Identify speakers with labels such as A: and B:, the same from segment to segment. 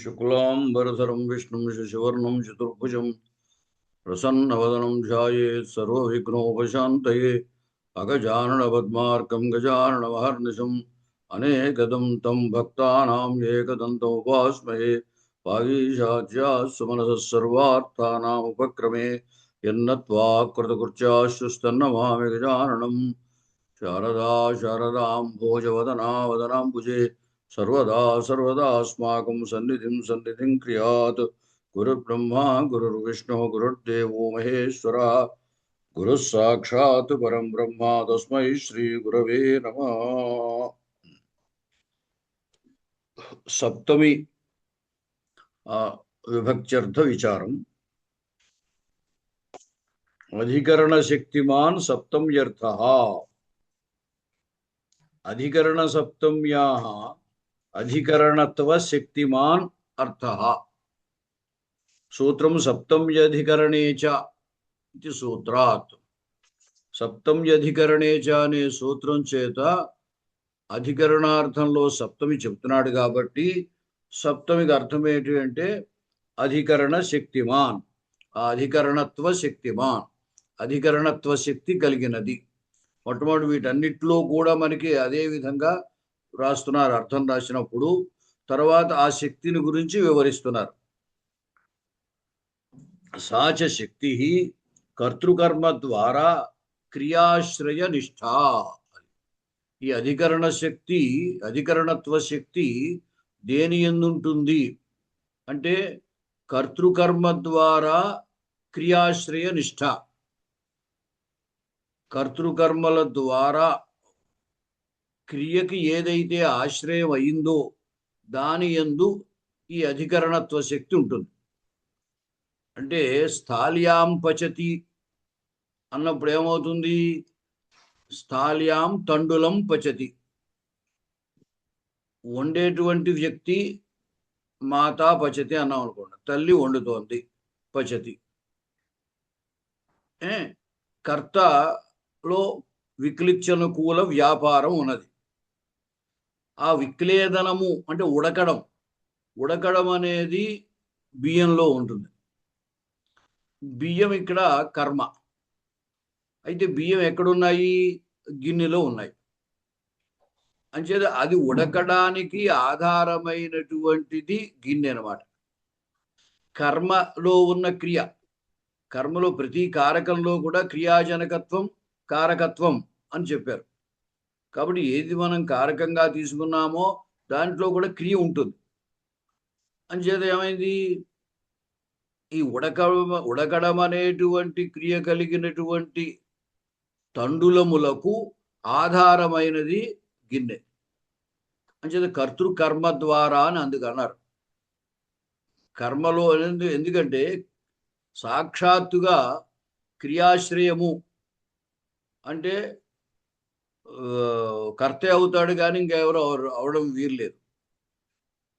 A: शुक्लांबरधरं विष्णुं शशिवर्णं चतुर्भुजं प्रसन्नवदनं ध्यायेत् सर्वविघ्नोपशान्तये अगजाननपद्मार्कं गजाननमहर्निशम् अनेकदं तं भक्तानां एकदन्तमुपास्महे वागीशाद्यास्तु सर्वार्थानामुपक्रमे यन्नत्वा कृतकृत्याश्रुस्तन्नमामि गजाननं शारदा शारदां भोजवदना वदनाम्बुजे सर्वदा सर्वदास्माकं सन्निधिं क्रियात् गुरुर्ब्रह्मा गुरुर्विष्णुः गुरुर्देवो महेश्वरः गुरुः साक्षात् परं ब्रह्म तस्मै श्रीगुरवे नमः। सप्तमी विभक्त्यर्थ विचारम्। अधिकरण शक्तिमान् सप्तम्यर्थः। अधिकरण सप्तम्याः अधिकरणत्व शक्तिमान् अर्थः। सूत्रं सप्तम्यधिकरणे च इति सूत्रात्। सप्तम्यधिकरणे च अने सूत्रं చేత అధికరణార్థంలో సప్తమి చెప్తున్నాడు కాబట్టి సప్తమికి అర్థం ఏంటి అంటే అధికరణ శక్తిమాన్, ఆ అధికరణత్వ శక్తిమాన్, అధికరణత్వ శక్తి కలిగినది. మొట్టమొదటి వీటన్నిటిలో కూడా మనకి అదే విధంగా రాస్తున్నారు అర్థం రాసినప్పుడు. తర్వాత ఆ శక్తిని గురించి వివరిస్తున్నారు. సాచ శక్తి కర్తృకర్మ ద్వారా క్రియాశ్రయ నిష్ఠ. ఈ అధికరణ శక్తి, అధికరణత్వ శక్తి దేని యందుంటుంది అంటే కర్తృకర్మ ద్వారా క్రియాశ్రయ నిష్ఠ. కర్తృకర్మల ద్వారా క్రియకి ఏదైతే ఆశ్రయం అయిందో దాని యందు ఈ అధికరణత్వ శక్తి ఉంటుంది. అంటే స్థాల్యాం పచతి అన్నప్పుడు ఏమవుతుంది? స్థాల్యాం తండులం పచతి. వండేటువంటి వ్యక్తి మాతా పచతి అన్నాం అనుకోండి, తల్లి వండుతోంది, పచతి. కర్తలో విక్లిచ్చనుకూల వ్యాపారం ఉన్నది. ఆ విక్లేదనము అంటే ఉడకడం, ఉడకడం అనేది బియ్యంలో ఉంటుంది. బియ్యం ఇక్కడ కర్మ. అయితే బియ్యం ఎక్కడున్నాయి? గిన్నెలో ఉన్నాయి. అంచేత అది ఉడకడానికి ఆధారమైనటువంటిది గిన్నె అన్నమాట. కర్మలో ఉన్న క్రియ, కర్మలో ప్రతి కారకంలో కూడా క్రియాజనకత్వం కారకత్వం అని చెప్పారు. కాబట్టి ఏది మనం కారకంగా తీసుకున్నామో దాంట్లో కూడా క్రియ ఉంటుంది. అంచేత ఏమైంది? ఈ ఉడకడం అనేటువంటి క్రియ కలిగినటువంటి తండులములకు ఆధారమైనది గిన్నె. అంచేత కర్తృకర్మ ద్వారా అని అందుకు అన్నారు. కర్మలో ఎందుకంటే సాక్షాత్తుగా క్రియాశ్రయము అంటే కర్తే అవుతాడు కానీ ఇంకెవరు అవడం వీర్లేదు.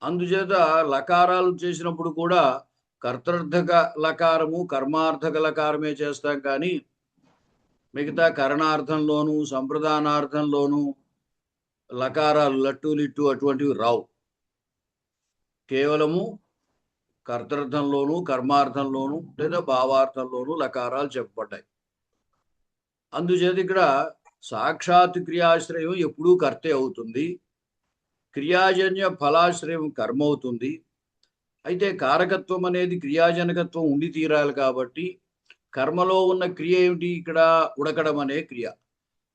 A: అందుచేత లకారాలు చేసినప్పుడు కూడా కర్తర్థక లకారము కర్మార్థక లకారమే చేస్తాం, కానీ మిగతా కరణార్థంలోనూ సంప్రదానార్థంలోనూ లకారాలు లట్టు లిట్టు అటువంటివి రావు. కేవలము కర్తర్థంలోనూ కర్మార్థంలోనూ లేదా భావార్థంలోనూ లకారాలు చెప్పబడ్డాయి. అందుచేత ఇక్కడ సాక్షాత్ క్రియాశ్రయం ఎప్పుడూ కర్తే అవుతుంది, క్రియాజన్య ఫలాశ్రయం కర్మ అవుతుంది. అయితే కారకత్వం అనేది క్రియాజనకత్వం ఉండి తీరాలి కాబట్టి కర్మలో ఉన్న క్రియ ఏమిటి? ఇక్కడ ఉడకడం అనే క్రియ.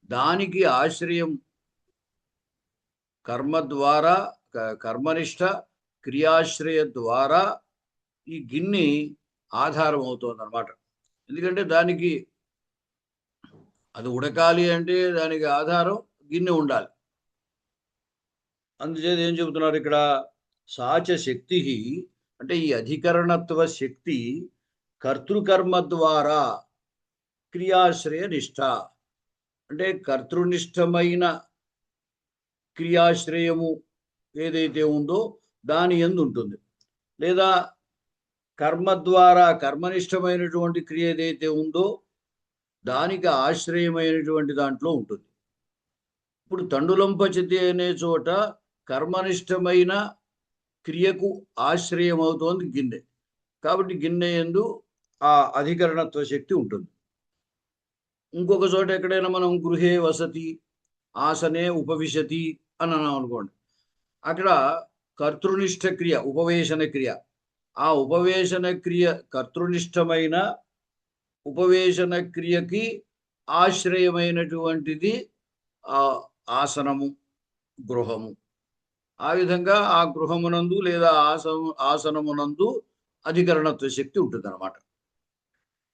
A: దానికి ఆశ్రయం కర్మ ద్వారా, కర్మనిష్ట క్రియాశ్రయ ద్వారా ఈ గిన్నె ఆధారం అవుతుంది అన్నమాట. ఎందుకంటే దానికి అది ఉడకాలి అంటే దానికి ఆధారం గిన్నె ఉండాలి. అందుచేత ఏం చెబుతున్నారు ఇక్కడ? సాచ శక్తి అంటే ఈ అధికరణత్వ శక్తి కర్తృకర్మ ద్వారా క్రియాశ్రయ నిష్ఠ అంటే కర్తృనిష్టమైన క్రియాశ్రయము ఏదైతే ఉందో దాని యందు ఉంటుంది. లేదా కర్మ ద్వారా కర్మనిష్టమైనటువంటి క్రియ ఏదైతే ఉందో దానికి ఆశ్రయమైనటువంటి దాంట్లో ఉంటుంది. ఇప్పుడు తండులం పచతి అనే చోట కర్మనిష్టమైన క్రియకు ఆశ్రయం అవుతోంది గిన్నె. కాబట్టి గిన్నె యందు ఆ అధికరణత్వ శక్తి ఉంటుంది. ఇంకొక చోట ఎక్కడైనా మనం గృహే వసతి, ఆసనే ఉపవిశతి అని అన్నాం అనుకోండి. అక్కడ కర్తృనిష్ట క్రియ, ఉపవేశన క్రియ. ఆ ఉపవేశన క్రియ కర్తృనిష్టమైన ఉపవేశన క్రియకి ఆశ్రయమైనటువంటిది ఆసనము, గృహము. ఆ విధంగా ఆ గృహమునందు లేదా ఆసనమునందు అధికరణత్వ శక్తి ఉంటుందన్నమాట.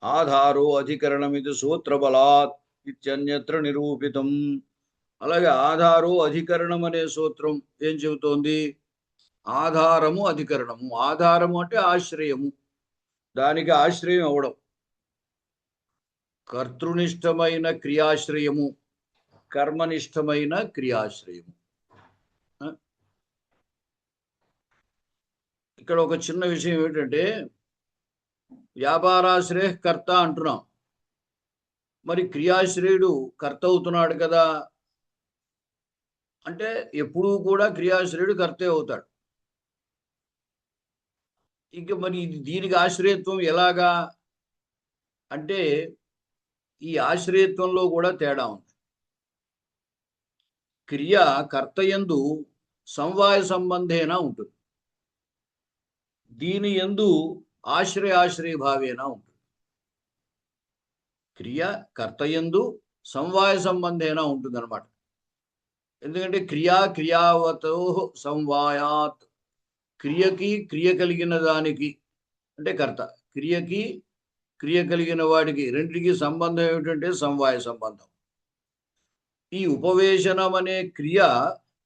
A: ఆధారో అధికరణమిది సూత్రబలాత్ ఇత్యన్యత్ర నిరూపితం. అలాగే ఆధారో అధికరణం అనే సూత్రం ఏం చెబుతోంది? ఆధారము అధికరణము. ఆధారము అంటే ఆశ్రయము, దానికి ఆశ్రయం అవడం. కర్తృనిష్టమైన క్రియాశ్రయము, కర్మనిష్టమైన క్రియాశ్రయము. ఇక్కడ ఒక చిన్న విషయం ఏమిటంటే, వ్యాపారాశ్రయ కర్త అంటున్నాం. మరి క్రియాశ్రయుడు కర్త అవుతున్నాడు కదా అంటే, ఎప్పుడూ కూడా క్రియాశ్రయుడు కర్తే అవుతాడు. ఇక మరి దీనికి ఆశ్రయత్వం ఎలాగా అంటే, ఈ ఆశ్రయత్వంలో కూడా తేడా ఉంది. క్రియ కర్తయందు సమవాయ సంబంధేన ఉంటుంది, దీని యందు ఆశ్రయ భావేన ఉంటుంది. క్రియ కర్తయందు సమవాయ సంబంధేన ఉంటుంది అనమాట. ఎందుకంటే క్రియావతో సంవాయాత్, క్రియకి క్రియ కలిగిన దానికి అంటే కర్త, క్రియకి క్రియ కలిగిన వాడికి రెండింటికి సంబంధం ఏమిటంటే సమవాయ సంబంధం. ఈ ఉపవేశనం అనే క్రియ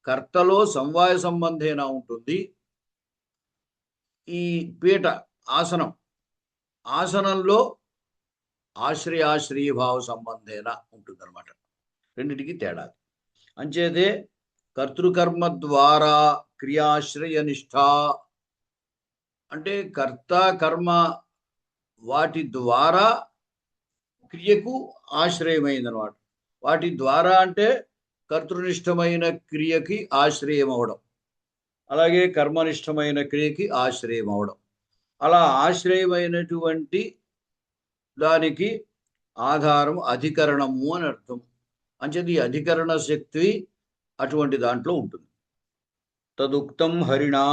A: కర్తలో సమవాయ సంబంధేన ఉంటుంది. ఈ పీఠ ఆసనంలో ఆశ్రయ భావ సంబంధేన ఉంటుందన్నమాట. రెండింటికి తేడా. అంచేతే కర్తృకర్మ ద్వారా క్రియాశ్రయ నిష్ఠ అంటే కర్త కర్మ వాటి ద్వారా క్రియకు ఆశ్రయమైందనమాట. వాటి ద్వారా అంటే కర్తృనిష్టమైన క్రియకి ఆశ్రయం అవడం, అలాగే కర్మనిష్టమైన క్రియకి ఆశ్రయం అవడం. అలా ఆశ్రయమైనటువంటి దానికి ఆధారం అధికరణము అని అర్థం. అంచేది అధికరణ శక్తి అటువంటి దాంట్లో ఉంటుంది. తదుక్తం హరిణా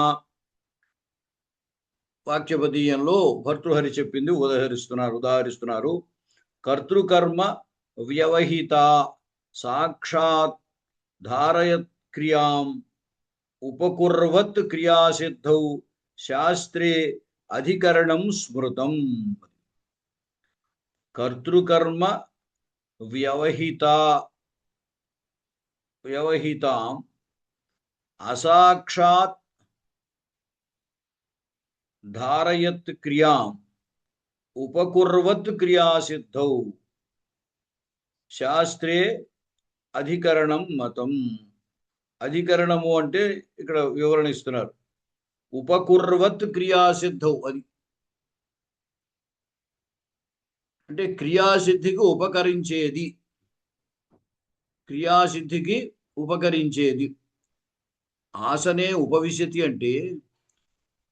A: వాక్యపదీయంలో భర్తృహరి చెప్పింది ఉదాహరిస్తున్నారు. కర్తృకర్మ వ్యవహిత సాక్షాత్ ధారయత్ క్రియాం ఉపకుర్వత్ క్రియాసిద్ధౌ శాస్త్రే అధికరణం స్మృతం. కర్తృకర్మ వ్యవహితాం అసాక్షాత్ ధారయత్ క్రియాం ఉపకుర్వత్ క్రియాసిద్ధౌ శాస్త్రే అధికరణం మతం. అధికరణము అంటే ఇక్కడ వివరణ ఇస్తున్నారు. ఉపకుర్వత్ క్రియాసిద్ధౌ అది అంటే క్రియాసిద్ధికి ఉపకరించేది. ఆసనే ఉపవిశతి అంటే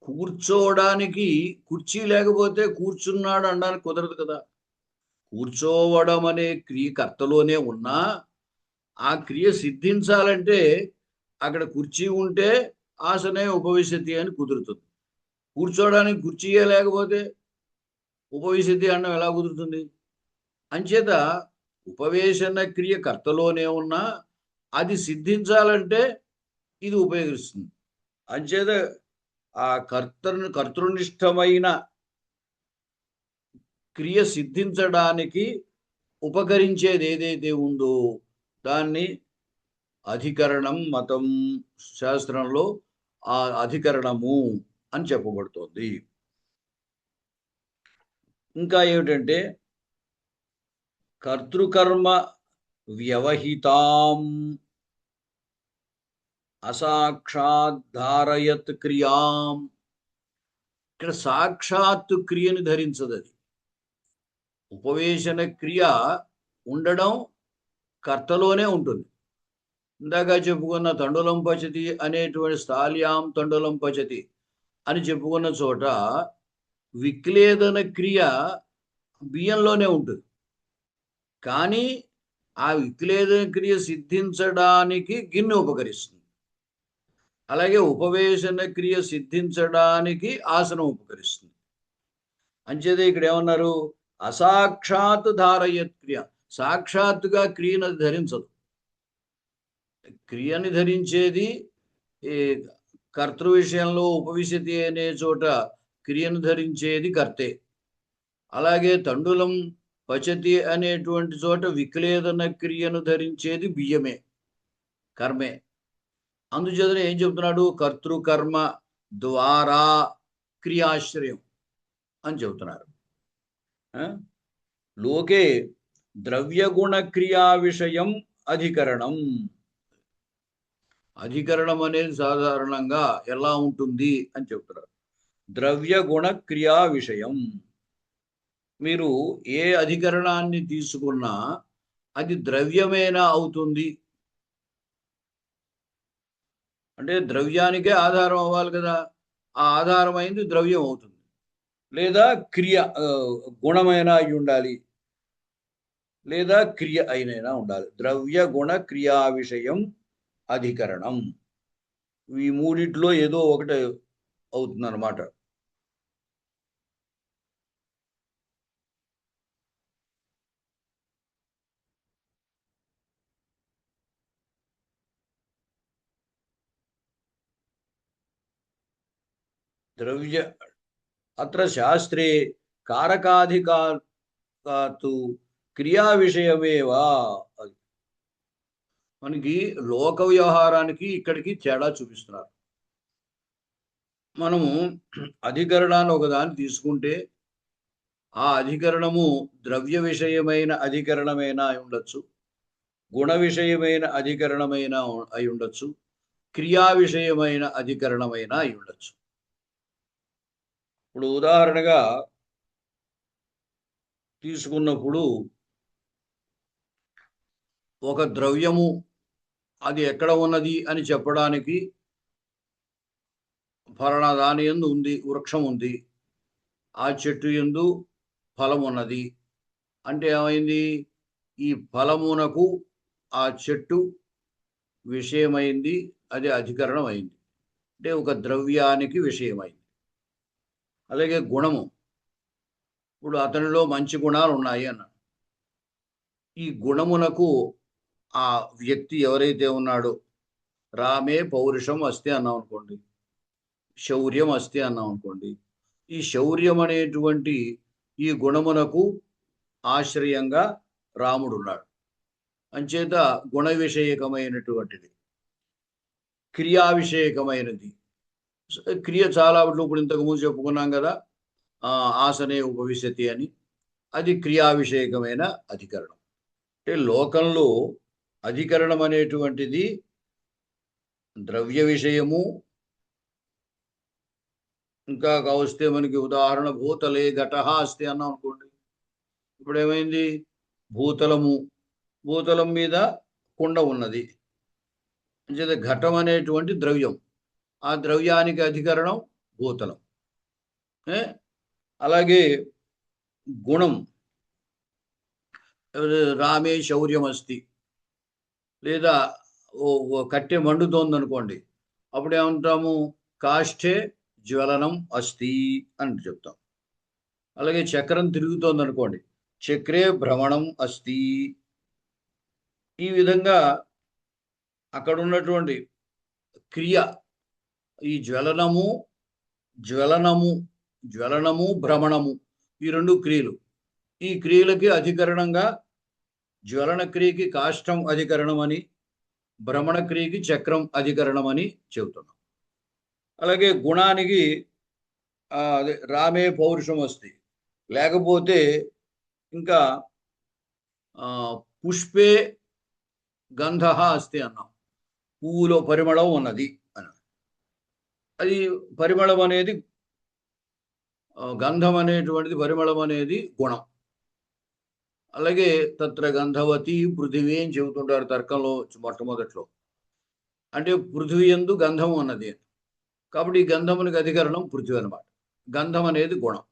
A: కూర్చోవడానికి కుర్చీ లేకపోతే కూర్చున్నాడు అనడానికి కుదరదు కదా. కూర్చోవడం అనే క్రియ కర్తలోనే ఉన్నా ఆ క్రియ సిద్ధించాలంటే అక్కడ కుర్చీ ఉంటే ఆసనే ఉపవిశతి అని కుదురుతుంది. కూర్చోవడానికి కుర్చీయే లేకపోతే ఉపవిశతి అనడం ఎలా కుదురుతుంది? అంచేత ఉపవేశన క్రియ కర్తలోనే ఉన్నా అది సిద్ధించాలంటే ఇది ఉపయోగిస్తుంది. అంచేత ఆ కర్తృనిష్టమైన క్రియ సిద్ధించడానికి ఉపకరించేది ఏదైతే ఉందో దాన్ని అధికరణం మతం శాస్త్రంలో ఆ అధికరణము అని చెప్పబడుతోంది. ఇంకా ఏమిటంటే కర్తృకర్మ వ్యవహితాం అసాక్షాత్ ధారయత్ క్రియాం. ఇక్కడ సాక్షాత్తు క్రియని ధరించదు. అది ఉపవేశన క్రియ ఉండడం కర్తలోనే ఉంటుంది. ఇందాక చెప్పుకున్న తండులం పచతి అనేటువంటి స్థాల్యాం తండులం పచతి అని చెప్పుకున్న చోట విక్లేదన క్రియ బియ్యంలోనే ఉంటుంది. కానీ ఆ విక్లేదన క్రియ సిద్ధించడానికి గిన్నె ఉపకరిస్తుంది. అలాగే ఉపవేశన క్రియ సిద్ధించడానికి ఆసనం ఉపకరిస్తుంది. అంచేదే ఇక్కడ ఏమన్నారు, అసాక్షాత్ ధారయత్ క్రియ, సాక్షాత్తుగా క్రియను ధరించదు. క్రియని ధరించేది ఈ కర్తృ విషయంలో ఉపవిశతి అనే చోట క్రియను ధరించేది కర్తే. అలాగే తండులం పచతి అనేటువంటి చోట విక్లేదన క్రియను ధరించేది బియ్యమే, కర్మే. అందుచేత ఏం చెప్తున్నాడు, కర్తృకర్మ ద్వారా క్రియాశ్రయం అని చెబుతున్నారు. లోకే ద్రవ్యగుణ క్రియా విషయం అధికరణం. అధికరణం అనేది సాధారణంగా ఎలా ఉంటుంది అని చెప్తున్నారు. ద్రవ్యగుణ క్రియా విషయం. మీరు ఏ అధికరణాన్ని తీసుకున్నా అది ద్రవ్యమేనా అవుతుంది. అంటే ద్రవ్యానికే ఆధారం అవ్వాలి కదా, ఆ ఆధారమైంది ద్రవ్యం అవుతుంది. లేదా క్రియ గుణమైనా అయి ఉండాలి, లేదా క్రియ అయినైనా ఉండాలి. ద్రవ్య గుణ క్రియా విషయం అధికరణం. ఈ మూడిట్లో ఏదో ఒకటి అవుతుంది అన్నమాట. ద్రవ్య అత్ర శాస్త్రే కారకాధికాతు క్రియా విషయమేవా. మనకి లోక వ్యవహారానికి ఇక్కడికి తేడా చూపిస్తున్నారు. మనము అధికరణాన్ని ఒకదాన్ని తీసుకుంటే ఆ అధికరణము ద్రవ్య విషయమైన అధికరణమైనా అయి ఉండొచ్చు, గుణ విషయమైన అధికరణమైన అయి ఉండొచ్చు, క్రియా విషయమైన అధికరణమైన అయి ఉండొచ్చు. ఇప్పుడు ఉదాహరణగా తీసుకున్నప్పుడు ఒక ద్రవ్యము అది ఎక్కడ ఉన్నది అని చెప్పడానికి ఫలానా దాని యందు ఉంది, వృక్షం ఉంది, ఆ చెట్టు యందు ఫలం ఉన్నది అంటే ఏమైంది, ఈ ఫలమునకు ఆ చెట్టు విషయమైంది, అది అధికరణం అయింది. అంటే ఒక ద్రవ్యానికి విషయమైంది. అలాగే గుణము, ఇప్పుడు అతనిలో మంచి గుణాలు ఉన్నాయి అన్నాడు. ఈ గుణమునకు ఆ వ్యక్తి ఎవరైతే ఉన్నాడో, రామే పౌరుషం అస్తి అన్నాం అనుకోండి, శౌర్యం అస్తి అన్నాం అనుకోండి, ఈ శౌర్యం అనేటువంటి ఈ గుణమునకు ఆశ్రయంగా రాముడు ఉన్నాడు. అంచేత గుణ విషయకమైనటువంటిది, క్రియా విషయకమైనది. క్రియ చాలా ఇప్పుడు ఇంతకుముందు చెప్పుకున్నాం కదా, ఆసనే ఉపవిశతి అని, అది క్రియా విషయకమైన అధికరణం. అంటే లోకంలో అధికరణం అనేటువంటిది ద్రవ్య విషయము. ఇంకా కావస్తే మనకి ఉదాహరణ భూతలే ఘటహ అస్తి అన్నాం అనుకోండి. ఇప్పుడు ఏమైంది, భూతలము, భూతలం మీద కుండ ఉన్నది, అంచేత ఘటం అనేటువంటి ద్రవ్యం, ఆ ద్రవ్యానికి అధికరణం భూతలం. అలాగే గుణం, రామే శౌర్యం అస్తి, లేదా ఓ కట్టె మండుతోంది అనుకోండి, అప్పుడు ఏమంటాము, కాష్ఠే జ్వలనం అస్తి అని చెప్తాం. అలాగే చక్రం తిరుగుతోంది అనుకోండి, చక్రే భ్రమణం అస్తి. ఈ విధంగా అక్కడ ఉన్నటువంటి క్రియ, ఈ జ్వలనము భ్రమణము, ఈ రెండు క్రియలు, ఈ క్రియలకి అధికరణంగా జ్వలన క్రియకి కాష్టం అధికరణం అని, భ్రమణ క్రియకి చక్రం అధికరణం అని చెబుతున్నాం. అలాగే గుణానికి అదే రామే పౌరుషం వస్తుంది, లేకపోతే ఇంకా పుష్పే గంధ అస్తి అన్నాం, పువ్వులో పరిమళం ఉన్నది అని. అది పరిమళం అనేది, గంధం అనేటువంటిది, పరిమళం అనేది గుణం. అలాగే తత్ర గంధవతి పృథివీ అని చెబుతుంటారు తర్కంలో మొట్టమొదట్లో. అంటే పృథ్వీ యందు గంధం ఉన్నది. కాబట్టి ఈ గంధమునికి అధికరణం పృథ్వీ అనమాట. గంధం అనేది గుణం.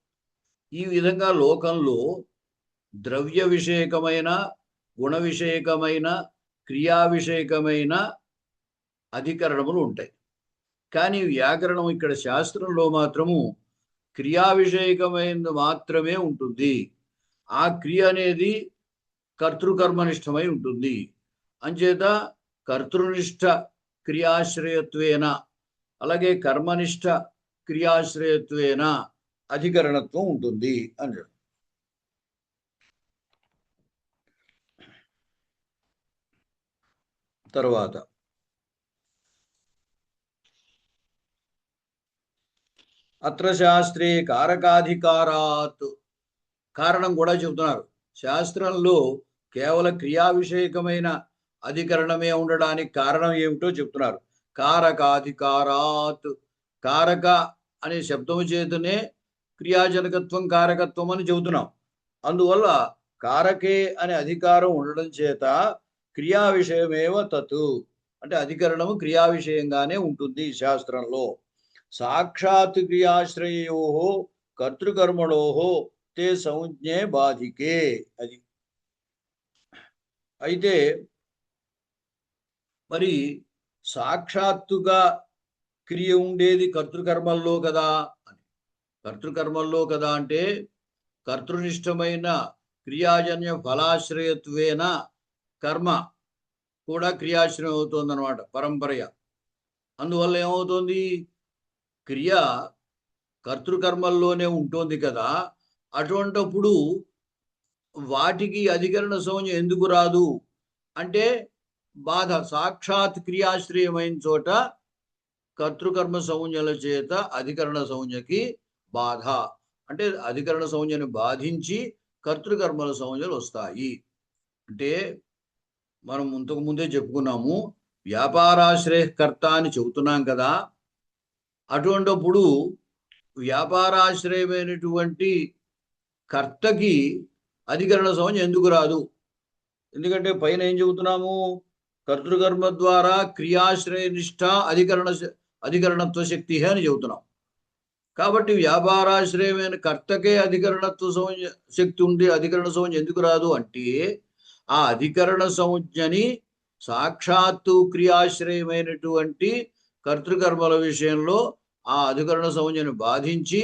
A: ఈ విధంగా లోకంలో ద్రవ్య విషయకమైన, గుణ విషయకమైన, క్రియా విషయకమైన అధికరణములు ఉంటాయి. కానీ వ్యాకరణం ఇక్కడ శాస్త్రంలో మాత్రము క్రియా విషయకమైనది మాత్రమే ఉంటుంది. ఆ క్రియ అనేది కర్తృకర్మనిష్టమై ఉంటుంది. అంచేత కర్తృనిష్ట క్రియాశ్రయత్వేన, అలాగే కర్మనిష్ట క్రియాశ్రయత్వేన అధికరణత్వం ఉంటుంది అని. తర్వాత అత్ర శాస్త్రే కారకాధికారాత్, కారణం కూడా చెబుతున్నారు. శాస్త్రంలో కేవల క్రియా విషయకమైన అధికరణమే ఉండడానికి కారణం ఏమిటో చెప్తున్నారు. కారకాధికారాత్, కారక అనే శబ్దము చేతనే క్రియాజనకత్వం కారకత్వం అని చెబుతున్నాం. అందువల్ల కారకే అనే అధికారం ఉండడం చేత క్రియా విషయమేవ తత్, అంటే అధికరణము క్రియా విషయంగానే ఉంటుంది శాస్త్రంలో. సాక్షాత్ క్రియాశ్రయో కర్తృకర్మణో తే సంజ్ఞే బాధికే. అది అయితే మరి సాక్షాత్తుగా క్రియ ఉండేది కర్తృకర్మల్లో కదా అని. కర్తృకర్మల్లో కదా అంటే కర్తృనిష్టమైన క్రియాజన్య ఫలాశ్రయత్వేన కర్మ కూడా క్రియాశ్రయం అవుతుంది అనమాట పరంపరయ. అందువల్ల ఏమవుతుంది, క్రియ కర్తృకర్మల్లోనే ఉంటుంది కదా, అటువంటప్పుడు వాటికి అధికరణ సంజ్ఞ ఎందుకు రాదు అంటే బాధ. సాక్షాత్ క్రియాశ్రయమైన చోట కర్తృకర్మ సంజ్ఞల చేత అధికరణ సంజ్ఞకి బాధ, అంటే అధికరణ సంజ్ఞని బాధించి కర్తృకర్మల సంజ్ఞలు వస్తాయి. అంటే మనం ఇంతకు ముందే చెప్పుకున్నాము, వ్యాపారాశ్రయకర్త అని చెబుతున్నాం కదా. అటువంటిప్పుడు వ్యాపారాశ్రయమైనటువంటి కర్తకి అధికరణ సంజ్ఞ ఎందుకు రాదు? ఎందుకంటే పైన ఏం చెబుతున్నాము, కర్తృకర్మ ద్వారా క్రియాశ్రయ నిష్ఠ అధికరణత్వ శక్తి అని చెబుతున్నాం. కాబట్టి వ్యాపారాశ్రయమైన కర్తకే అధికరణత్వ సంజ్ఞ శక్తి ఉండి అధికరణ సంజ్ఞ ఎందుకు రాదు అంటే, ఆ అధికరణ సంజ్ఞని సాక్షాత్తు క్రియాశ్రయమైనటువంటి కర్తృకర్మల విషయంలో ఆ అధికరణ సంజ్ఞను బాధించి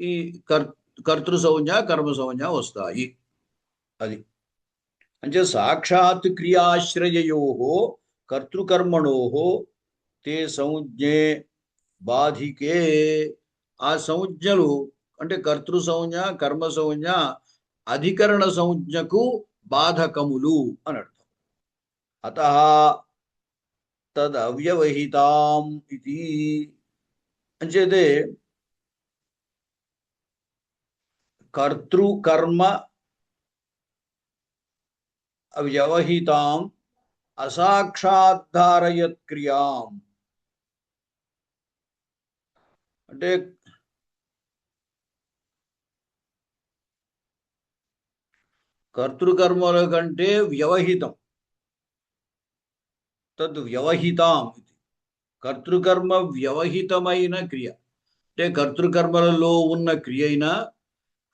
A: ఈ కర్తృ సంజ్ఞ కర్మ సంజ్ఞ వస్తాయి. అది అంటే సాక్షాత్ క్రియాశ్రయయో కర్తృకర్మణో తే సంజ్ఞే బాధికే. ఆ సంజ్ఞలు అంటే కర్తృ సంజ్ఞ కర్మ సంజ్ఞ అధికరణ సంజ్ఞకు బాధకములు అని అర్థం. అతః తదవ్యవహితాం ఇది. అంచేతే కర్తృకర్మ వ్యవహితాం అసాక్షాద్ధారయత్ క్రియాం, అంటే కర్తృకర్మల కంటే వ్యవహితం, తద్ వ్యవహితాం ఇది. కర్తృకర్మ వ్యవహితమైన క్రియ అంటే కర్తృకర్మలలో ఉన్న క్రియ అయినా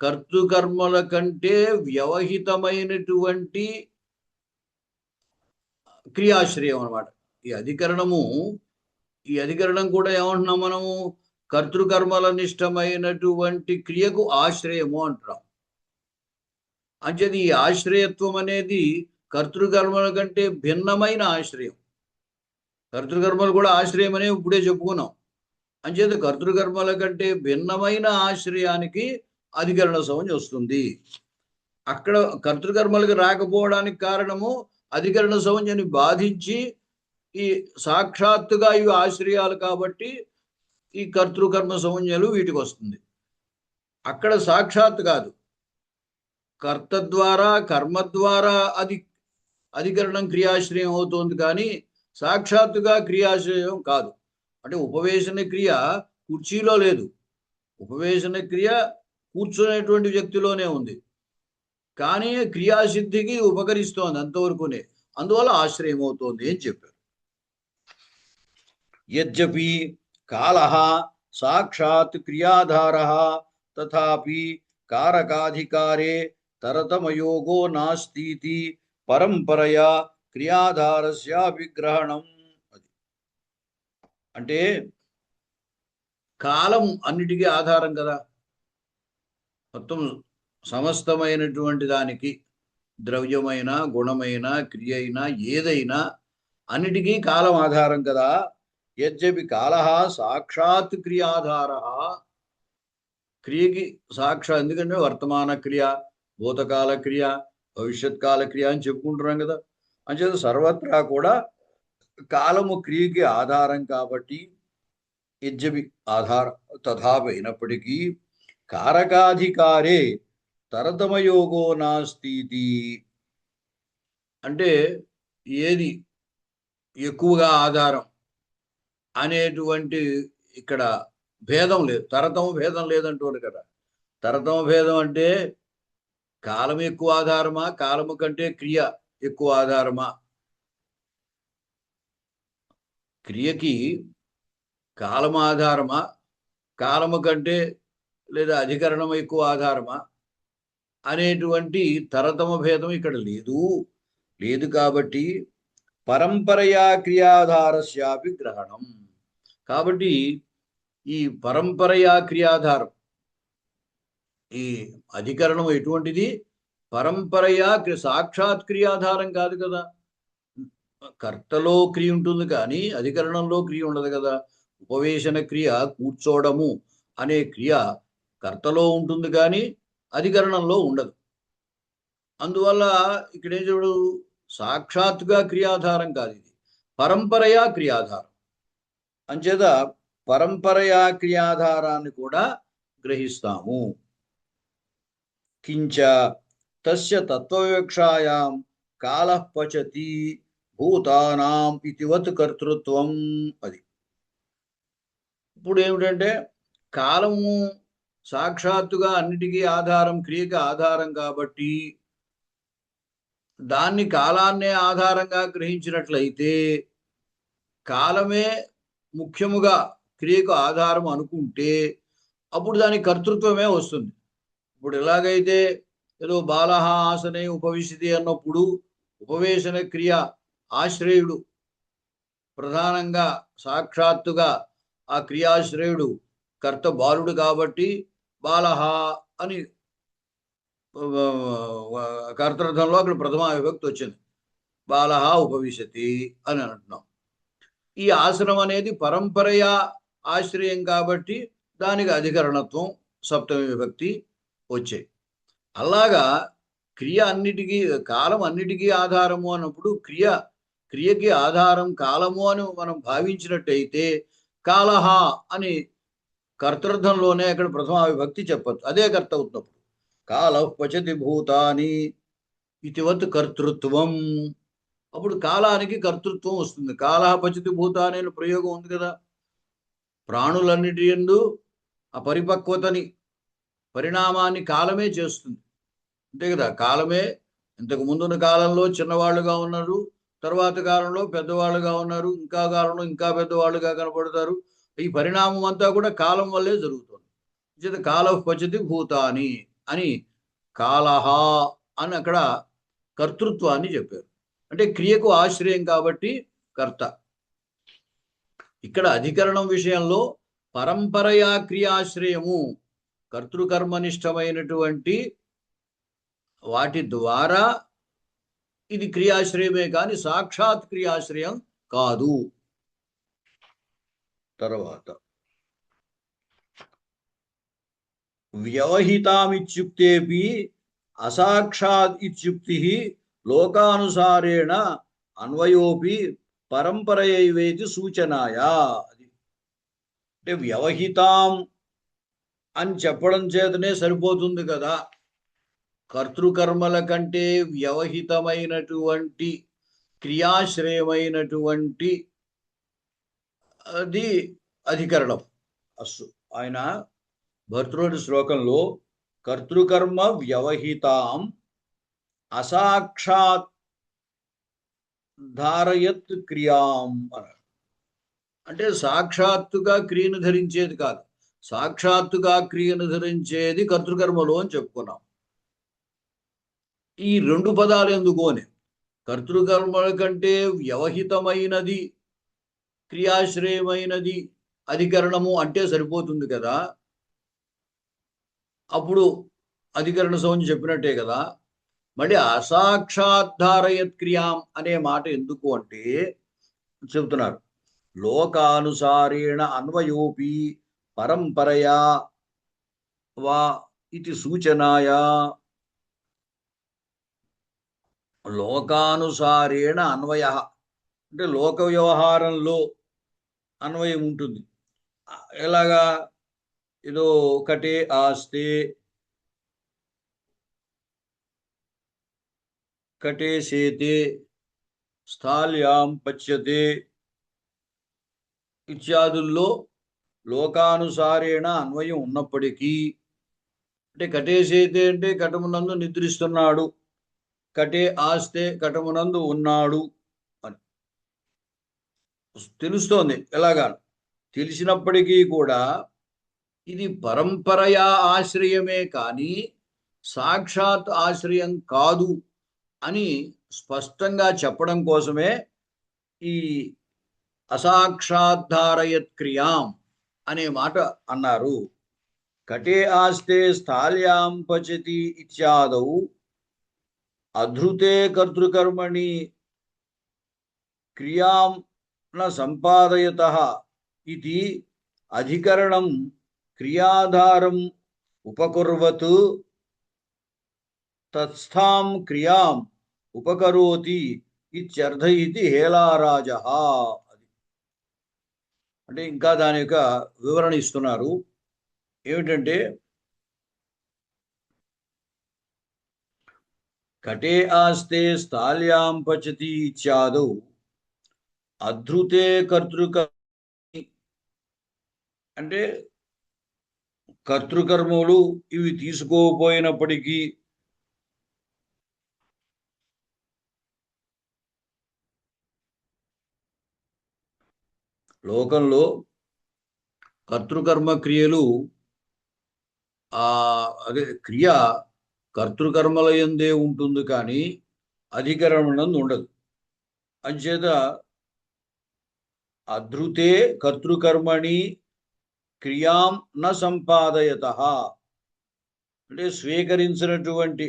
A: కర్తృకర్మల కంటే వ్యవహితమైనటువంటి క్రియాశ్రయం అనమాట ఈ అధికరణము. ఈ అధికరణం కూడా ఏమంటున్నాం మనము, కర్తృకర్మల నిష్టమైనటువంటి క్రియకు ఆశ్రయము అంటున్నాం. అంచేది ఈ ఆశ్రయత్వం అనేది కర్తృకర్మల కంటే భిన్నమైన ఆశ్రయం. కర్తృకర్మలు కూడా ఆశ్రయం అనే ఇప్పుడే చెప్పుకున్నాం. అంచేత కర్తృకర్మల కంటే భిన్నమైన ఆశ్రయానికి అధికరణ సంజ్ఞ వస్తుంది. అక్కడ కర్తృకర్మలకు రాకపోవడానికి కారణము అధికరణ సంజ్ఞని బాధించి ఈ సాక్షాత్తుగా ఇవి ఆశ్రయాలు కాబట్టి ఈ కర్తృకర్మ సంజ్ఞలు వీటికి వస్తుంది. అక్కడ సాక్షాత్ కాదు, కర్త ద్వారా కర్మ ద్వారా అధికరణం క్రియాశ్రయం అవుతుంది, కానీ సాక్షాత్తుగా క్రియాశ్రయం కాదు. అంటే ఉపవేశన క్రియ కుర్చీలో లేదు, ఉపవేశన క్రియ కూర్చునేటువంటి వ్యక్తిలోనే ఉంది, కానీ క్రియాసిద్ధికి ఉపకరిస్తోంది అంతవరకునే. అందువల్ల ఆశ్రయం అవుతోంది అని చెప్పారు. యద్యపి కాలః సాక్షాత్ క్రియాధారः తథాపి కారకాధికారే తరతమయోగో నాస్తితి పరంపరయా క్రియాధారస్య విగ్రహణం. అంటే కాలం అన్నిటికీ ఆధారం కదా. మొత్తం సమస్తమైనటువంటి దానికి ద్రవ్యమైన గుణమైన క్రియ అయినా ఏదైనా అన్నిటికీ కాలం ఆధారం కదా. యద్యపి కాలః సాక్షాత్ క్రియాధార, క్రియకి సాక్షాత్, ఎందుకంటే వర్తమాన క్రియ, భూతకాల క్రియ, భవిష్యత్ కాల క్రియ అని చెప్పుకుంటున్నాం కదా. అంచేత సర్వత్రా కూడా కాలము క్రియకి ఆధారం కాబట్టి యద్యపి ఆధార తథాపి అయినప్పటికీ కారకాధికారే తరతమయోగో నాస్తితి, అంటే ఏది ఎక్కువగా ఆధారం అనేటువంటి ఇక్కడ భేదం లేదు, తరతమ భేదం లేదంటూనే కదా. తరతమ భేదం అంటే కాలం ఎక్కువ ఆధారమా, కాలము కంటే క్రియ ఎక్కువ ఆధారమా? క్రియకి కాలము ఆధారమా, కాలము కంటే లేదా అధికరణం ఎక్కువ ఆధారమా అనేటువంటి తరతమ భేదం ఇక్కడ లేదు కాబట్టి పరంపరయా క్రియాధారస్యాపి గ్రహణం. కాబట్టి ఈ పరంపరయా క్రియాధారం, ఈ అధికరణం ఎటువంటిది? పరంపరయా సాక్షాత్ క్రియాధారం కాదు కదా. కర్తలో క్రియ ఉంటుంది కానీ అధికరణంలో క్రియ ఉండదు కదా. ఉపవేశన క్రియ, కూర్చోవడము అనే క్రియ కర్తలో ఉంటుంది కానీ అధికరణంలో ఉండదు. అందువల్ల ఇక్కడేం చూడు, సాక్షాత్తుగా క్రియాధారం కాదు, ఇది పరంపరయా క్రియాధారం. అంచేత పరంపరయా క్రియాధారాన్ని కూడా గ్రహిస్తాము. కించ తస్య తత్వవివక్షాయాం కాలః పచతి భూతానాం ఇతివత్ కర్తృత్వం. అది ఇప్పుడు ఏమిటంటే కాలము సాక్షాత్తుగా అన్నిటికీ ఆధారం, క్రియకి ఆధారం కాబట్టి దాన్ని కాలాన్నే ఆధారంగా గ్రహించినట్లయితే కాలమే ముఖ్యముగా క్రియకు ఆధారం అనుకుంటే అప్పుడు దాని కర్తృత్వమే వస్తుంది. ఇప్పుడు ఎలాగైతే ఏదో బాలహ ఆసనే ఉపవిశతి అన్నప్పుడు ఉపవేశన క్రియ ఆశ్రయుడు ప్రధానంగా సాక్షాత్తుగా ఆ క్రియాశ్రయుడు కర్త బాలుడు కాబట్టి బాలహ అని కర్తృర్థంలో అక్కడ ప్రథమా విభక్తి వచ్చింది, బాలహ ఉపవిశతి అని అంటున్నాం. ఈ ఆసనం అనేది పరంపరయా ఆశ్రయం కాబట్టి దానికి అధికరణత్వం సప్తమి విభక్తి వచ్చాయి. అలాగా క్రియ అన్నిటికీ, కాలం అన్నిటికీ ఆధారము అన్నప్పుడు క్రియకి ఆధారం కాలము అని మనం భావించినట్టయితే కాలహ అని కర్తృర్థంలోనే అక్కడ ప్రథమా విభక్తి చెప్పచ్చు, అదే కర్త అవుతున్నప్పుడు. కాలః పచతి భూతాని ఇతివత్ కర్తృత్వం, అప్పుడు కాలానికి కర్తృత్వం వస్తుంది. కాలః పచతి భూతాని అనే ప్రయోగం ఉంది కదా. ప్రాణులన్నిటి యందు ఆ పరిపక్వతని, పరిణామాన్ని కాలమే చేస్తుంది, అంతే కదా. కాలమే ఇంతకు ముందున్న కాలంలో చిన్నవాళ్ళుగా ఉన్నారు, తర్వాత కాలంలో పెద్దవాళ్ళుగా ఉన్నారు, ఇంకా కాలంలో ఇంకా పెద్దవాళ్ళుగా కనపడతారు. ఈ పరిణామం అంతా కూడా కాలం వల్లే జరుగుతుంది. చేత కాలః పచతి భూతాని అని కాలహ అని అక్కడ కర్తృత్వాన్ని చెప్పారు. అంటే క్రియకు ఆశ్రయం కాబట్టి కర్త. ఇక్కడ అధికరణం విషయంలో పరంపరయా క్రియాశ్రయము, కర్తృకర్మనిష్టమైనటువంటి వాటి ద్వారా ఇది క్రియాశ్రయమే కానీ సాక్షాత్ క్రియాశ్రయం కాదు. తర్వాత వ్యవహితామిత్యుక్తేపి అసాక్షాత్ ఇత్యుక్తి లోకానుసారేణ అన్వయోపి పరంపరయైవేతి సూచనాయా. అంటే వ్యవహితాం అని చెప్పడం చేతనే సరిపోతుంది కదా. కర్తృకర్మల కంటే వ్యవహితమైనటువంటి క్రియాశ్రయమైనటువంటి అది అధికరణం. ఆయన భర్తృహరి శ్లోకంలో కర్తృకర్మ వ్యవహితాం అసాక్షాత్ ధారయత్ క్రియాం అన్నాడు. అంటే సాక్షాత్తుగా క్రియను ధరించేది కాదు. సాక్షాత్తుగా క్రియను ధరించేది కర్తృకర్మలు అని చెప్పుకున్నాం. ఈ రెండు పదాలు ఎందుకు అని, కర్తృకర్మల కంటే వ్యవహితమైనది, క్రియాశ్రయమైనది అధికరణము అంటే సరిపోతుంది కదా. అప్పుడు అధికరణ సంజ్ఞ చెప్పినట్టే కదా. మళ్ళీ అసాక్షాద్ధారయత్ క్రియాం అనే మాట ఎందుకు అంటే చెబుతున్నారు, లోకానుసారేణ అన్వయోపి పరంపరయా వా ఇది సూచనాయ. లోకానుసారేణ అన్వయ అంటే లోక వ్యవహారంలో అన్వయం ఉంటుంది. ఎలాగా, ఏదో ఒకటే ఆస్తే, కటే సేతే, స్థాల్యాం పచ్యతే ఇత్యాదుల్లో లోకానుసారేణ అన్వయం ఉన్నప్పటికీ, అంటే కటేసేతే అంటే కటమునందు నిద్రిస్తున్నాడు, కటే ఆస్తే కటమునందు ఉన్నాడు అని తెలుస్తోంది. ఎలాగా తెలిసినప్పటికీ కూడా ఇది పరంపరయా ఆశ్రయమే కానీ సాక్షాత్ ఆశ్రయం కాదు అని స్పష్టంగా చెప్పడం కోసమే ఈ అసాక్షాద్ధారయత్ క్రియాం అనే మాట అన్నారు. కటే ఆస్తే స్థాల్యాం పచతి ఇత్యాదౌ అధృతే కర్తృకర్మణి క్రియాం న సంపాదయతః ఇది అధికరణం క్రియాధారం ఉపకుర్వత్ తత్స్థాం క్రియాం ఉపకరోతి ఇత్యర్థ ఇది హేలారాజః. అంటే ఇంకా దాని యొక్క వివరణ ఇస్తున్నారు. ఏమిటంటే, కటే ఆస్తే స్థాల్యాం పచతి ఇత్యాదౌ అధృతే కర్తృక అంటే కర్తృకర్మలు ఇవి తీసుకోపోయినప్పటికీ లోకంలో కర్తృకర్మ క్రియలు అదే క్రియ కర్తృకర్మల యందే ఉంటుంది కానీ అధికరణం ఉండదు. అంచేత అధృతే కర్తృకర్మణి క్రియాం న సంపాదయతః అంటే స్వీకరించినటువంటి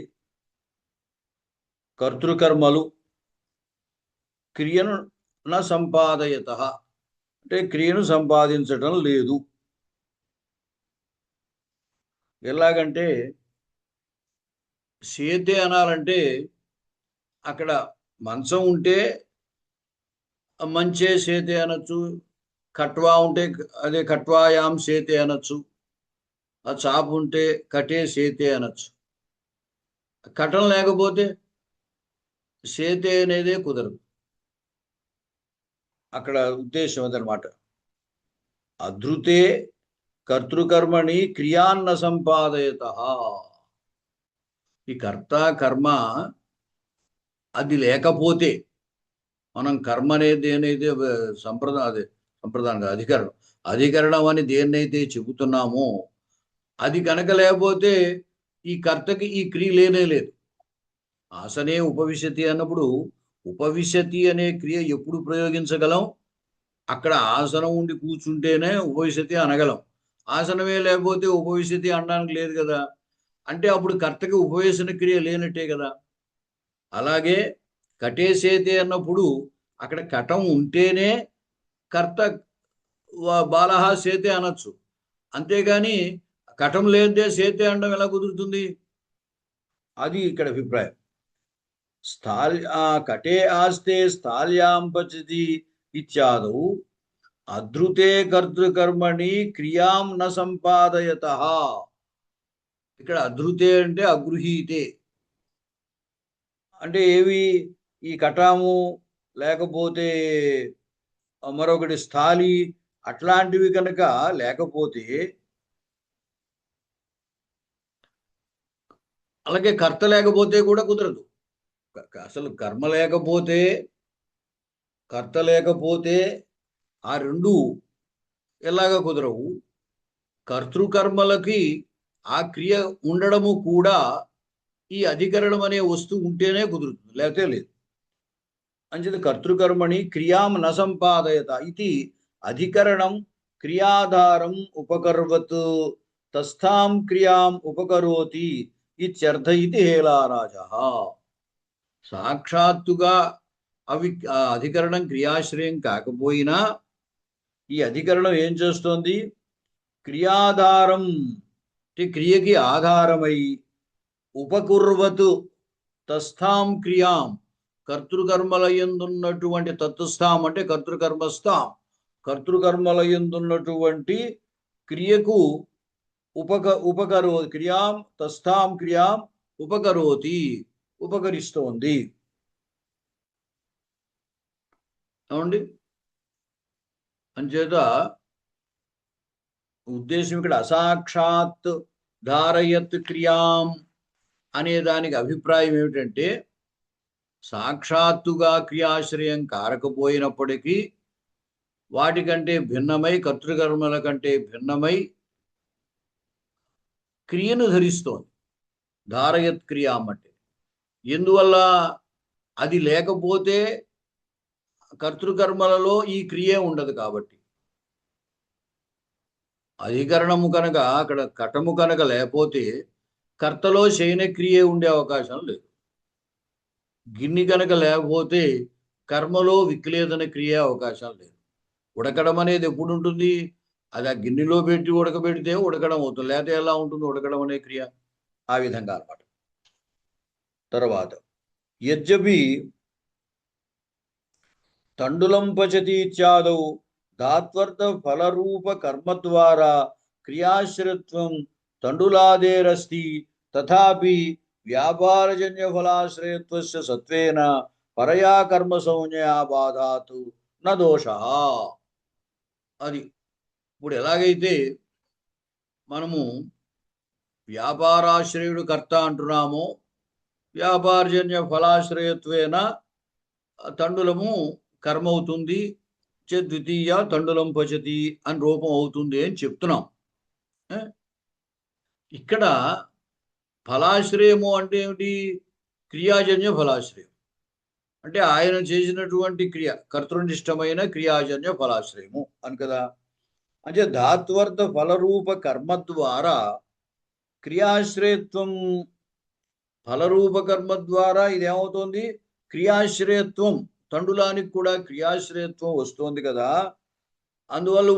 A: కర్తృకర్మలు క్రియను న సంపాదయతః అంటే క్రియను సంపాదించటం లేదు. ఎలాగంటే, సేతే అనాలంటే అక్కడ మంచం ఉంటే మంచే సేతే అనొచ్చు, కట్వా ఉంటే అదే కట్వాయాం సేతే అనొచ్చు, ఆ చాపు ఉంటే కటే సేతే అనొచ్చు. కటం లేకపోతే సేతే అనేదే కుదరదు. అక్కడ ఉద్దేశం అదనమాట. అధృతే కర్తృకర్మణి క్రియాన్న సంపాదయతః. ఈ కర్త కర్మ అది లేకపోతే, మనం కర్మ అనేది దేనైతే సంప్రదాయం అధికరణం అధికరణం అని దేన్నైతే చెబుతున్నామో అది కనుక లేకపోతే ఈ కర్తకి ఈ క్రియ లేనే లేదు. ఆసనే ఉపవిశతి అన్నప్పుడు ఉపవిశతి అనే క్రియ ఎప్పుడు ప్రయోగించగలం? అక్కడ ఆసనం ఉండి కూర్చుంటేనే ఉపవిశతి అనగలం. ఆసనమే లేకపోతే ఉపవిశతి అనడానికి లేదు కదా. అంటే అప్పుడు కర్తకి ఉపవేశన క్రియ లేనట్టే కదా. అలాగే కటేసేతే అన్నప్పుడు అక్కడ కటం ఉంటేనే కర్త బాలహ సేతే అనొచ్చు. అంతేగాని కటం లేదే సేతే అనడం ఎలా కుదురుతుంది? అది ఇక్కడ అభిప్రాయం. కటే ఆస్తే స్థాల్యాం పచతి ఇత్యాదౌ అధృతే కర్తృకర్మణి క్రియాం న సంపాదయతః. ఇక్కడ అధృతే అంటే అగృహీతే అంటే ఏవి, ఈ కటాము లేకపోతే మరొకటి స్థాలి అట్లాంటివి కనుక లేకపోతే, అలాగే కర్త లేకపోతే కూడా కుదరదు. అసలు కర్మ లేకపోతే, కర్త లేకపోతే ఆ రెండు ఎలాగ కుదరవు? కర్తృకర్మలకి ఆ క్రియ ఉండడము కూడా ఈ అధికరణం అనే వస్తువు ఉంటేనే కుదురుతుంది, లేకపోతే లేదు. అంచేత కర్తృకర్మణి క్రియాం న సంపాదయత ఇది అధికరణం క్రియాధారం ఉపకర్వత్ తస్థాం క్రియాం ఉపకరోతి ఇత్యర్థ ఇది హేలారాజ. సాక్షాత్తుగా అధికరణం క్రియాశ్రయం కాకపోయినా ఈ అధికరణం ఏం చేస్తోంది? క్రియాధారం, క్రియకి ఆధారమై ఉపకుర్వతు తస్థాం క్రియాం, కర్తృకర్మలయందున్నటువంటి తత్స్థాం అంటే కర్తృకర్మస్థాం, కర్తృకర్మలయందున్నటువంటి క్రియకు క్రియాం తస్థాం క్రియాం ఉపకరోతి, ఉపకరిస్తోంది. ఏమండి? అంచేత ఉద్దేశం ఇక్కడ అసాక్షాత్ ధారయత్ క్రియాం అనే దానికి అభిప్రాయం ఏమిటంటే, సాక్షాత్తుగా క్రియాశ్రయం కారకపోయినప్పటికీ వాటికంటే భిన్నమై, కర్తృకర్మల కంటే భిన్నమై క్రియను ధరిస్తోంది. ధారయత్ క్రియాం అంటే ఎందువల్ల? అది లేకపోతే కర్తృకర్మలలో ఈ క్రియే ఉండదు కాబట్టి. అధికరణము కనుక అక్కడ కటము కనుక లేకపోతే కర్తలో శయనక్రియే ఉండే అవకాశం లేదు. గిన్నె కనుక లేకపోతే కర్మలో విక్లేదన క్రియ అవకాశం లేదు. ఉడకడం అనేది ఎప్పుడు ఉంటుంది? అది ఆ గిన్నెలో పెట్టి ఉడకబెడితే ఉడకడం అవుతుంది, లేకపోతే ఎలా ఉంటుంది ఉడకడం అనే క్రియ? ఆ విధంగా అన్నమాట. తర్వాత యజ్జపి తండులం పచతి ఇత్యాదౌ ధాత్వర్థ ఫలరూప కర్మ ద్వారా క్రియాశ్రయత్వం తండులాదేరస్తి తథాపి వ్యాపారజన్య ఫలాశ్రయత్వస్య సత్వేన పరయా కర్మ సంజ్ఞయాబాధాతు న దోషః. అది ఇప్పుడు ఎలాగైతే మనము వ్యాపారాశ్రయుడు కర్త అంటున్నామో, వ్యాపారజన్య ఫలాశ్రయత్వేన తండులము కర్మ అవుతుంది, ద్వితీయ తండులం పచతి అని రూపం అవుతుంది అని చెప్తున్నాం. ఇక్కడ ఫలాశ్రయము అంటే ఏమిటి? క్రియాజన్య ఫలాశ్రయం అంటే ఆయన చేసినటువంటి క్రియ, కర్తృనిష్టమైన క్రియాజన్య ఫలాశ్రయము అని కదా. అంటే ధాత్వర్థ ఫలరూప కర్మ ద్వారా క్రియాశ్రయత్వం, ఫలరూప కర్మ ద్వారా ఇదేమవుతుంది? క్రియాశ్రయత్వం, తండులానికి కూడా క్రియాశ్రయత్వం వస్తుంది కదా. అందువల్ల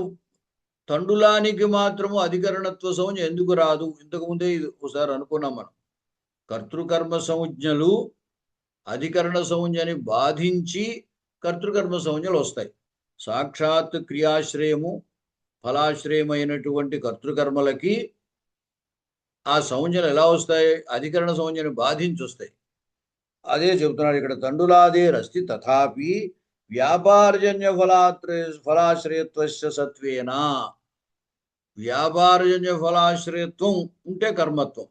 A: తండులానికి మాత్రము అధికరణత్వ సంజ్ఞ ఎందుకు రాదు? ఇంతకుముందే ఒకసారి అనుకున్నాం మనం. కర్తృకర్మ సంజ్ఞలు అధికరణ సంజ్ఞని బాధించి కర్తృకర్మ సంజ్ఞలు వస్తాయి. సాక్షాత్ క్రియాశ్రయము ఫలాశ్రయమైనటువంటి కర్తృకర్మలకి ఆ సంజ్ఞలు ఎలా వస్తాయి? అధికరణ సంజ్ఞని బాధించి వస్తాయి. అదే చెబుతున్నాడు ఇక్కడ. తండులాదే రస్తి తథాపి వ్యాపారజన్య ఫలాశ్రయత్వస్య సత్వేన. వ్యాపారజన్య ఫలాశ్రయత్వం ఉంటే కర్మత్వం,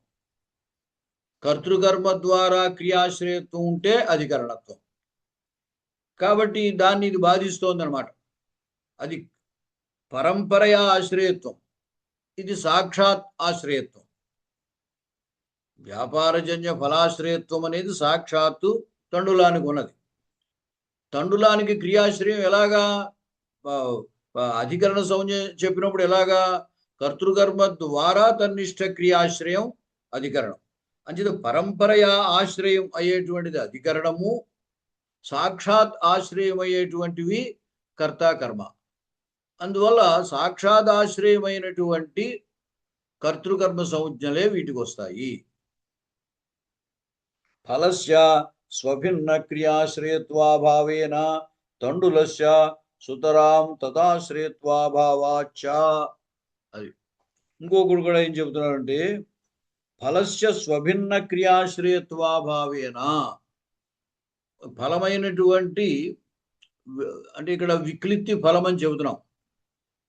A: కర్తృకర్మ ద్వారా క్రియాశ్రయత్వం ఉంటే అధికరణత్వం. కాబట్టి దాన్ని ఇది బాధిస్తోంది అనమాట. అది పరంపరయా ఆశ్రయత్వం, ఇది సాక్షాత్ ఆశ్రయత్వం. వ్యాపారజన్య ఫలాశ్రయత్వం అనేది సాక్షాత్తు తండులానికి ఉన్నది. తండులానికి క్రియాశ్రయం ఎలాగా? అధికరణ సంజ్ఞ చెప్పినప్పుడు ఎలాగా? కర్తృకర్మ ద్వారా తన్నిష్ట క్రియాశ్రయం అధికరణం. అంచేత పరంపరయా ఆశ్రయం అయ్యేటువంటిది అధికరణము, సాక్షాత్ ఆశ్రయం అయ్యేటువంటివి కర్త కర్మ. అందువల్ల సాక్షాత్ ఆశ్రయమైనటువంటి కర్తృకర్మ సంజ్ఞలే వీటికి వస్తాయి. ఫలస్య స్వభిన్న క్రియాశ్రయత్వాభావేన తండులస్య సుతరాం తదాశ్రయత్వాభావాచ్చ. అది ఇంకొకడు కూడా ఏం చెబుతున్నాడంటే, ఫలస్య స్వభిన్న క్రియాశ్రయత్వాభావేన, ఫలమైనటువంటి అంటే ఇక్కడ విక్లిత్తి ఫలం అని చెబుతున్నాం.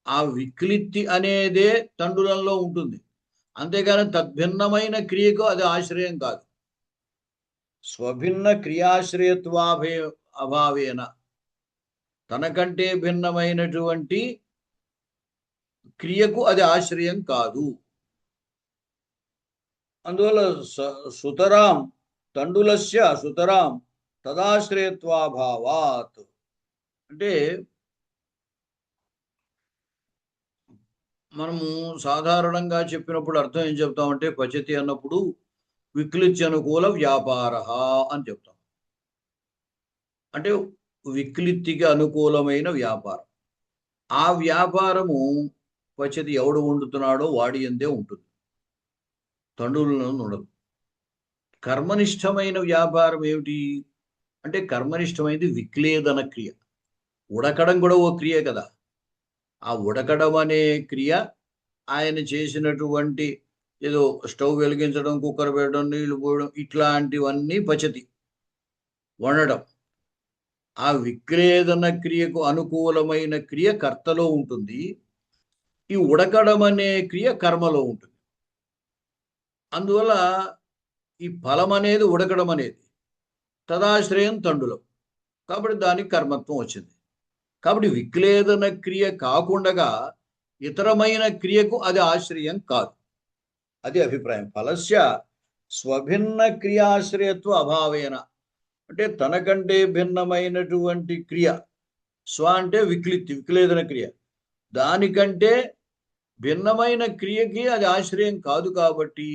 A: ఆ విక్లిత్తి అనేదే తండులంలో ఉంటుంది, అంతేగాని తద్భిన్నమైన క్రియకు అది ఆశ్రయం కాదు. స్వభిన్న క్రియాశ్రయత్వాభావేన తనకంటే భిన్నమైనటువంటి క్రియకు అది ఆశ్రయం కాదు. అందువల్ల సుతరాం తండులస్య సుతరాం తదాశ్రయత్వాభావాత్ అంటే మనము సాధారణంగా చెప్పినప్పుడు అర్థం ఏం చెప్తామంటే పచతి అన్నప్పుడు విక్లిత్యనుకూల వ్యాపార అని చెప్తాం. అంటే విక్లిత్తికి అనుకూలమైన వ్యాపారం. ఆ వ్యాపారము పచతి ఎవడు వండుతున్నాడో వాడి ఎందే ఉంటుంది, తండ్రులను ఉండదు. కర్మనిష్టమైన వ్యాపారం ఏమిటి అంటే కర్మనిష్టమైనది విక్లేదన క్రియ. ఉడకడం కూడా ఓ క్రియ కదా. ఆ ఉడకడం అనే క్రియ ఆయన చేసినటువంటి ఏదో స్టవ్ వెలిగించడం, కుక్కర్ పెట్టడం, నీళ్లు పోయడం ఇట్లాంటివన్నీ పచతి వండడం. ఆ విక్లేదన క్రియకు అనుకూలమైన క్రియ కర్తలో ఉంటుంది, ఈ ఉడకడం అనే క్రియ కర్మలో ఉంటుంది. అందువల్ల ఈ ఫలం అనేది ఉడకడం అనేది తదాశ్రయం తండులం, కాబట్టి దానికి కర్మత్వం వచ్చింది. కాబట్టి విక్లేదన క్రియ కాకుండా ఇతరమైన క్రియకు అది ఆశ్రయం కాదు. అది అభిప్రాయం. ఫలస్య స్వభిన్న క్రియాశ్రయత్వ అభావేన అంటే తనకంటే భిన్నమైనటువంటి క్రియ, స్వ అంటే విక్లేదన క్రియ, దానికంటే భిన్నమైన క్రియకి అది ఆశ్రయం కాదు. కాబట్టి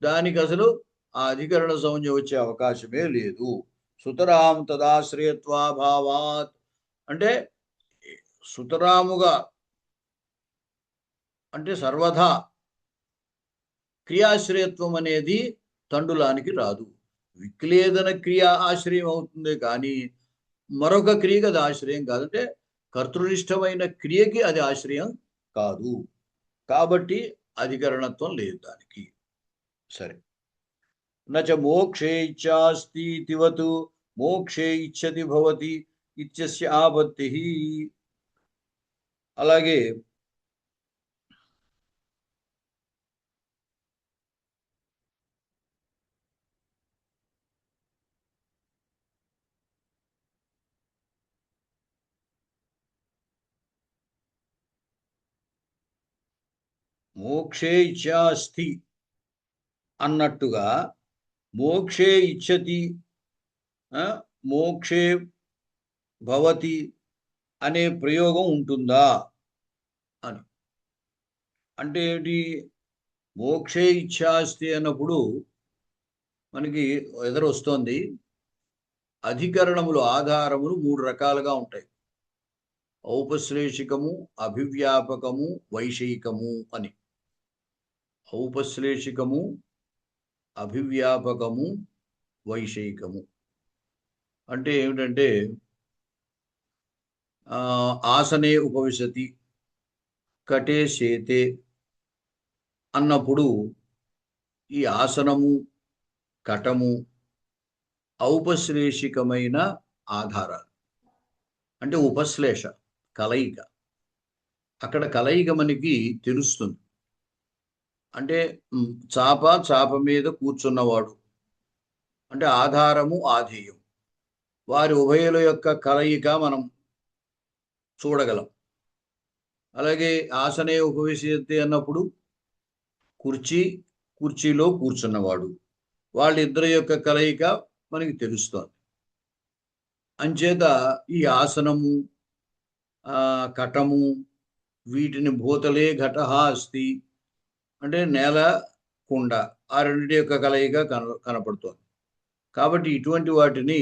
A: దానికి అసలు ఆ అధికరణ సంజ్ఞ వచ్చే అవకాశమే లేదు. సుతరాం తదాశ్రయత్వాభావాత్ అంటే సుతరాముగా అంటే సర్వదా క్రియాశ్రయత్వం అనేది తండులానికి రాదు. విక్లేదన క్రియ ఆశ్రయం అవుతుంది కానీ మరొక క్రియకి అది ఆశ్రయం కాదు. అంటే కర్తృనిష్టమైన క్రియకి అది ఆశ్రయం కాదు. కాబట్టి అధికరణత్వం లేదు దానికి. సరే. నచ మోక్షే ఇచ్ఛాస్తి తివతు మోక్షే ఇచ్చతి భవతి ఇత్యస్య ఆపత్తి. అలాగే మోక్షే ఇచ్ఛాస్తి అన్నట్టుగా మోక్షే ఇచ్చతి మోక్షే భవతి అనే ప్రయోగం ఉంటుందా అని. అంటే ఏంటి? మోక్షే ఇచ్ఛాస్తి అన్నప్పుడు మనకి ఎదురొస్తోంది అధికరణములు ఆధారములు 3 రకాలుగా ఉంటాయి. ఔపశ్లేషికము, అభివ్యాపకము, వైషయికము అని. ఔపశ్లేషికము, అభివ్యాపకము, వైషయికము అంటే ఏమిటంటే ఆసనే ఉపవిశతి, కటే శేతే అన్నప్పుడు ఈ ఆసనము, కటము ఔపశ్లేషికమైన ఆధారాలు. అంటే ఉపశ్లేష కలయిక. అక్కడ కలయిక మనకి తెలుస్తుంది. అంటే చాప మీద కూర్చున్నవాడు అంటే ఆధారము ఆధేయం, వారి ఉభయుల యొక్క కలయిక మనం చూడగలం. అలాగే ఆసనే ఉపవిశతి అన్నప్పుడు కుర్చీలో కూర్చున్నవాడు, వాళ్ళిద్దరి యొక్క కలయిక మనకి తెలుస్తోంది. అంచేత ఈ ఆసనము, కటము వీటిని భూతలే ఘటః అస్తి అంటే నేల, కుండ ఆ రెండింటి యొక్క కలయిక కనపడుతోంది. కాబట్టి ఇటువంటి వాటిని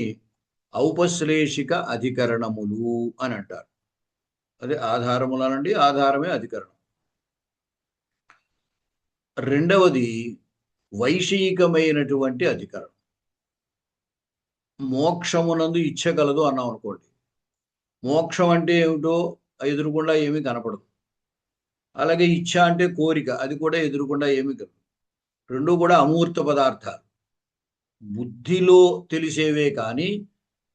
A: ఔపశ్లేషిక అధికరణములు అని అంటారు. అదే ఆధారములు అనండి, ఆధారమే అధికరణం. రెండవది వైషయికమైనటువంటి అధికరణం. మోక్షమునందు ఇచ్చ కలదు అన్నాం అనుకోండి. మోక్షం అంటే ఏమిటో ఎదురుగుండా ఏమీ కనపడదు. అలాగే ఇచ్చ అంటే కోరిక, అది కూడా ఎదురుగుండా ఏమీ కలదు. రెండు కూడా అమూర్త పదార్థాలు, బుద్ధిలో తెలిసేవే కానీ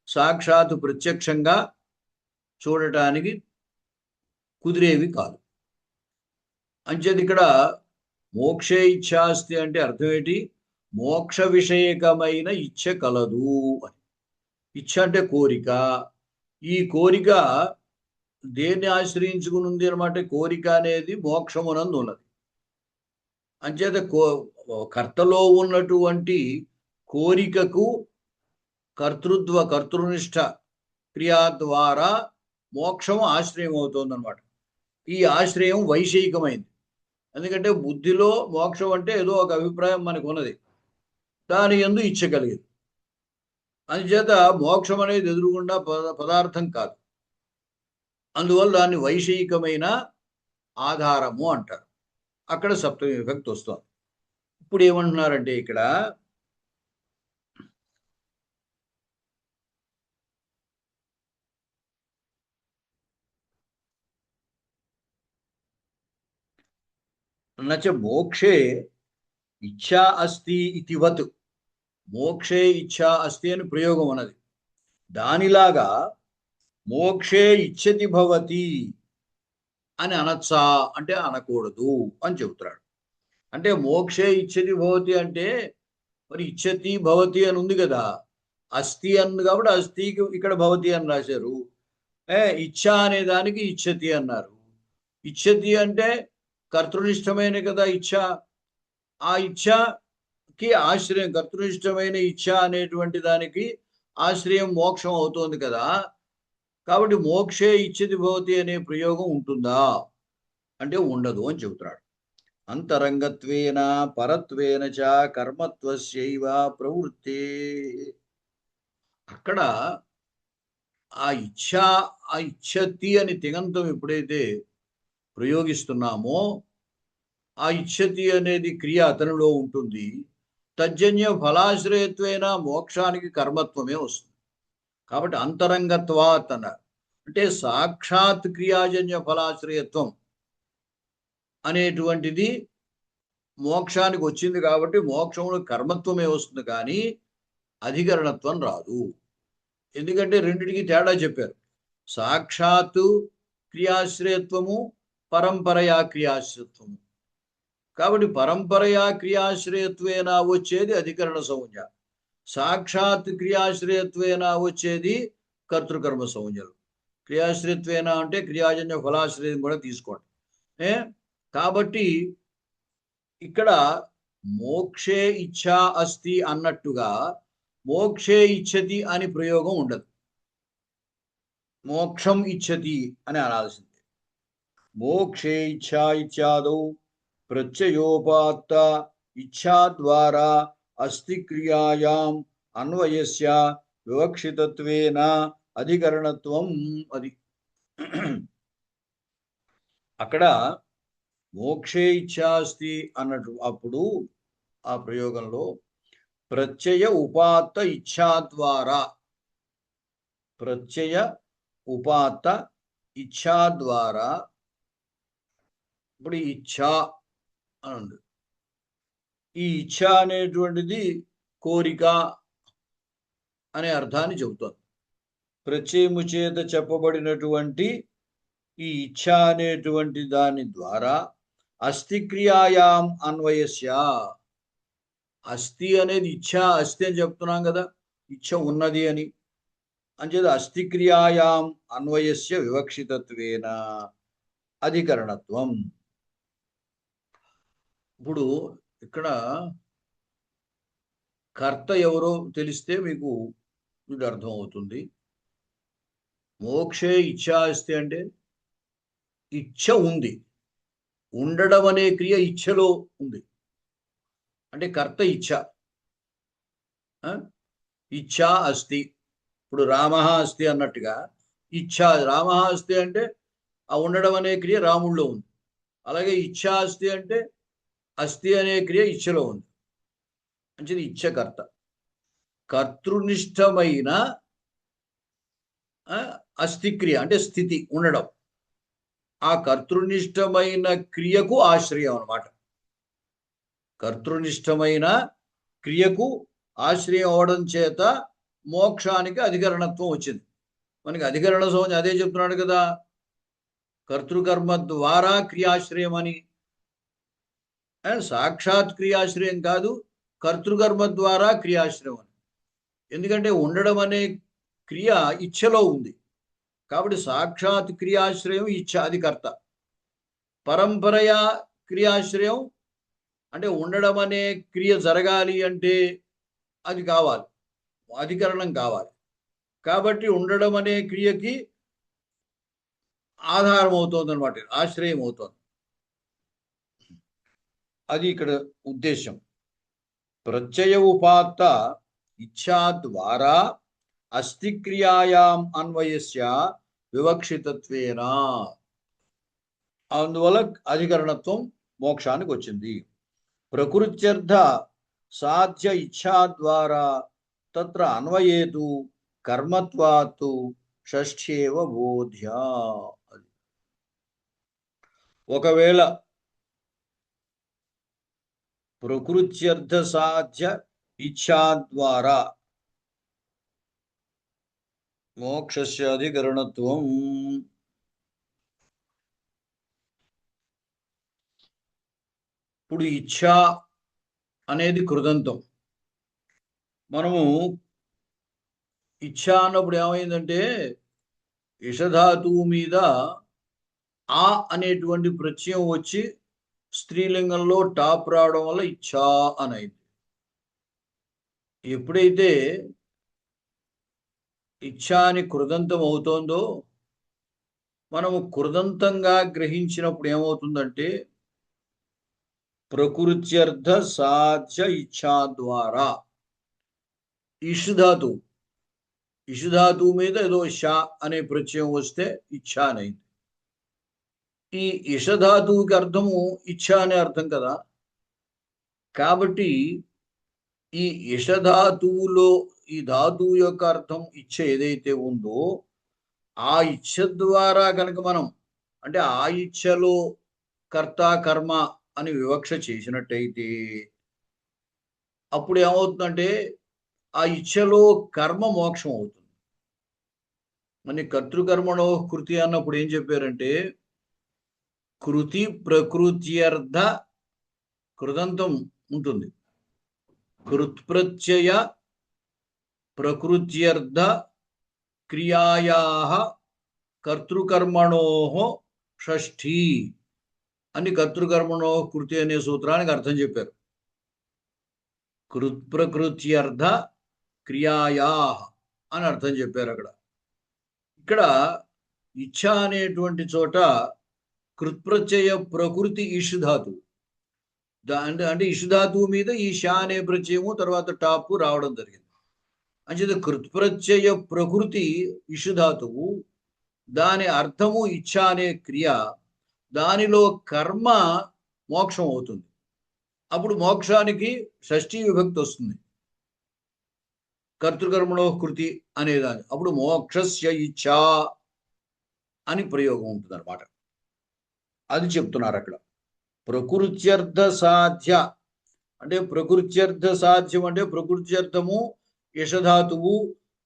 A: సాక్షాత్తు ప్రత్యక్షంగా చూడటానికి కుదిరేవి కాదు. అంచేది ఇక్కడ మోక్షే ఇచ్ఛాస్తి అంటే అర్థం ఏంటి? మోక్ష విషయకమైన ఇచ్చ కలదు అని. ఇచ్చ అంటే కోరిక, ఈ కోరిక దేన్ని ఆశ్రయించుకుని ఉంది అనమాట? కోరిక అనేది మోక్షమునందు ఉన్నది. అంచేత కర్తలో ఉన్నటువంటి కోరికకు కర్తృనిష్ట క్రియా ద్వారా మోక్షం ఆశ్రయం అవుతుందన్నమాట. ఈ ఆశ్రయం వైషయికమైంది. ఎందుకంటే బుద్ధిలో మోక్షం అంటే ఏదో ఒక అభిప్రాయం మనకు ఉన్నది, దాని యందు ఇచ్చగలిగేది. అందుచేత మోక్షం అనేది ఎదురుగుండా పదార్థం కాదు. అందువల్ల దాన్ని వైషయికమైన ఆధారము అంటారు. అక్కడ సప్తమి విభక్తి వస్తుంది. ఇప్పుడు ఏమంటున్నారంటే ఇక్కడ నచ మోక్షే ఇచ్ఛా అస్తి ఇతివత్, మోక్షే ఇచ్ఛా అస్తి అని ప్రయోగం ఉన్నది. దానిలాగా మోక్షే ఇచ్చతి భవతి అని అనొచ్చా అంటే అనకూడదు అని చెబుతున్నాడు. అంటే మోక్షే ఇచ్చతి భవతి అంటే మరి ఇచ్చతి భవతి అని ఉంది కదా, అస్థి అన్నది కాబట్టి అస్థికి ఇక్కడ భవతి అని రాశారు. ఇచ్ఛ అనే దానికి ఇచ్చతి అన్నారు. ఇచ్చతి అంటే కర్తృనిష్టమైన కదా ఇచ్ఛ. ఆ ఇచ్ఛకి ఆశ్రయం, కర్తృనిష్టమైన ఇచ్ఛ అనేటువంటి దానికి ఆశ్రయం మోక్షం అవుతోంది కదా. కాబట్టి మోక్షే ఇచ్చతి భవతి అనే ప్రయోగం ఉంటుందా అంటే ఉండదు అని చెబుతున్నాడు. అంతరంగత్వేన పరత్వేన చ కర్మత్వస్యైవ ప్రవృత్తే. అక్కడ ఆ ఇచ్చతి అని తిగంతం ఎప్పుడైతే ప్రయోగిస్తున్నామో ఆ ఇచ్చతి అనేది క్రియ అతనిలో ఉంటుంది. తజ్జన్య ఫలాశ్రయత్వైన మోక్షానికి కర్మత్వమే వస్తుంది. కాబట్టి అంతరంగత్వాత్ అన్నారు. అంటే సాక్షాత్ క్రియాజన్య ఫలాశ్రయత్వం అనేటువంటిది మోక్షానికి వచ్చింది కాబట్టి మోక్షంలో కర్మత్వమే వస్తుంది, కానీ అధికరణత్వం రాదు. ఎందుకంటే రెండింటికి తేడా చెప్పారు. సాక్షాత్తు క్రియాశ్రయత్వము, పరంపరయా క్రియాశ్రయత్వము. కాబట్టి పరంపరయా క్రియాశ్రయత్వేన వచ్చేది అధికరణ సంజ్ఞ, సాక్షాత్ క్రియాశ్రయత్వేన వచ్చేది కర్తృకర్మ సంజ్ఞలు. క్రియాశ్రయత్వేన అంటే క్రియాజన్య ఫలాశ్రయం కూడా తీసుకోండి. కాబట్టి ఇక్కడ మోక్షే ఇచ్ఛా అస్తి అన్నట్టుగా మోక్షే ఇచ్చతి అని ప్రయోగం ఉండదు. మోక్షం ఇచ్చతి అని అనాల్సిందే. మోక్షే ఇచ్ఛా ఇత్యాదౌ ప్రత్యయోపాత్త ఇచ్ఛా ద్వారా అస్తి క్రియాయాం అన్వయస్య వివక్షితత్వేన అధికరణత్వం. అది అక్కడ మోక్షే ఇచ్ఛా అస్తి అన్నట్టు అప్పుడు ఆ ప్రయోగంలో ప్రత్యయ ఉపాత్త ఇచ్ఛా ద్వారా, ప్రత్యయ ఉపాత్త ఇచ్ఛా ద్వారా, ఇప్పుడు ఇచ్ఛా అని, ఈ ఇచ్ఛ అనేటువంటిది కోరిక అనే అర్థాన్ని చెబుతోంది. ప్రత్యయము చేత చెప్పబడినటువంటి ఈ ఇచ్ఛ అనేటువంటి దాని ద్వారా అస్థి క్రియాయాం అన్వయస్య, అస్థి అనేది ఇచ్ఛ, అస్థి అని చెప్తున్నాం కదా, ఇచ్ఛ ఉన్నది అని. అంచేత అస్థి క్రియాయాం అన్వయస్య వివక్షితత్వేన అధికరణత్వం. ఇప్పుడు ఇక్కడ కర్త ఎవరో తెలిస్తే మీకు ఇది అర్థం అవుతుంది. మోక్షే ఇచ్ఛా అస్తి అంటే ఇచ్ఛ ఉంది, ఉండడం అనే క్రియ ఇచ్ఛలో ఉంది. అంటే కర్త ఇచ్ఛ, ఇచ్ఛా అస్తి. ఇప్పుడు రామ అస్తి అన్నట్టుగా ఇచ్ఛా, రామ అస్తి అంటే ఆ ఉండడం అనే క్రియ రాముల్లో ఉంది. అలాగే ఇచ్ఛా అస్తి అంటే అస్థి అనే క్రియ ఇచ్ఛలో ఉంది. అంటే ఇచ్ఛకర్త. కర్తృనిష్టమైన అస్థిక్రియ అంటే స్థితి, ఉండడం. ఆ కర్తృనిష్టమైన క్రియకు ఆశ్రయం అన్నమాట. కర్తృనిష్టమైన క్రియకు ఆశ్రయం అవడం చేత మోక్షానికి అధికరణత్వం వచ్చింది. మనకి అధికరణ సంజ్ఞ అదే చెప్తున్నాడు కదా, కర్తృకర్మ ద్వారా క్రియాశ్రయం అని. సాక్షాత్ క్రియాశ్రయం కాదు, కర్తృకర్మ ద్వారా క్రియాశ్రయం అని. ఎందుకంటే ఉండడం అనే క్రియ ఇచ్ఛలో ఉంది, కాబట్టి సాక్షాత్ క్రియాశ్రయం ఇచ్ఛాధికర్త, పరంపరయా క్రియాశ్రయం అంటే ఉండడం అనే క్రియ జరగాలి అంటే అది కావాలి, అధికరణం కావాలి. కాబట్టి ఉండడం అనే క్రియకి ఆధారం అవుతుంది అనమాట, ఆశ్రయం అవుతుంది. అది ఇక్కడ ఉద్దేశం. ప్రత్యయ ఉపాత్త ఇచ్ఛా ద్వారా అస్థిక్రియాయాం అన్వయస్య వివక్షితత్వేన. అందువల్ల అధికరణత్వం మోక్షానికి వచ్చింది. ప్రకృత్యర్థ సాధ్య ఇచ్ఛా ద్వారా తత్ర అన్వయేతు కర్మత్వాత్తు షష్ఠ్యేవ బోధ్య. ఒకవేళ ప్రకృత్యర్థ సాధ్య ఇచ్ఛా ద్వారా మోక్షస్య అధికరణత్వం ఇప్పుడు ఇచ్ఛా అనేది కృదంతం. మనము ఇచ్ఛా అన్నప్పుడు ఏమైందంటే ఇషధాతువు మీద ఆ అనేటువంటి ప్రత్యయం వచ్చి స్త్రీలింగంలో టాప్ రావడం వల్ల ఇచ్ఛా అని అయింది. ఎప్పుడైతే ఇచ్ఛా అని కృదంతం అవుతోందో మనము కృదంతంగా గ్రహించినప్పుడు ఏమవుతుందంటే ప్రకృత్యర్థ సాధ్య ఇచ్ఛా ద్వారా ఇషుధాతువు, ఇషుధాతువు మీద ఏదో షా అనే ప్రత్యయం వస్తే ఇచ్ఛా అనేది. ఈ ఇషధాతువుకి అర్థము ఇచ్ఛా అనే అర్థం కదా. కాబట్టి ఈ ఇషధాతువులో ఈ ధాతువు యొక్క అర్థం ఇచ్ఛ ఏదైతే ఉందో ఆ ఇచ్ఛ ద్వారా కనుక మనం అంటే ఆ ఇచ్ఛలో కర్త కర్మ అని వివక్ష చేసినట్టయితే అప్పుడు ఏమవుతుందంటే ఆ ఇచ్ఛలో కర్మ మోక్షం అవుతుంది. మరి కర్తృకర్మణో కృతి అన్నప్పుడు ఏం చెప్పారంటే కృతి ప్రకృత్యర్థ కృదంతం ఉంటుంది, కృత్ప్రత్యయ ప్రకృత్యర్థ క్రియాయా కర్తృకర్మణో షష్ఠీ అని కర్తృకర్మణో కృతి అనే సూత్రానికి అర్థం చెప్పారు. కృత్ప్రకృత్యర్థ క్రియాయా అని అర్థం చెప్పారు అక్కడ. ఇక్కడ ఇచ్ఛ అనేటువంటి చోట కృత్ప్రత్యయ ప్రకృతి ఇషుధాతువు, అంటే ఇషుధాతువు మీద ఈ షా అనే ప్రత్యయము తర్వాత టాపు రావడం జరిగింది. అంటే కృత్ప్రత్యయ ప్రకృతి ఇషుధాతువు, దాని అర్థము ఇచ్ఛ అనే క్రియ, దానిలో కర్మ మోక్షం అవుతుంది. అప్పుడు మోక్షానికి షష్ఠీ విభక్తి వస్తుంది, కర్తృకర్మణో కృతి అనేదాన్ని. అప్పుడు మోక్షస్య ఇచ్ఛా అని ప్రయోగం ఉంటుంది అన్నమాట. అది చెప్తున్నారు అక్కడ. ప్రకృత్యర్థ సాధ్య అంటే ప్రకృత్యర్థ సాధ్యం అంటే ప్రకృత్యర్థము యశధాతువు,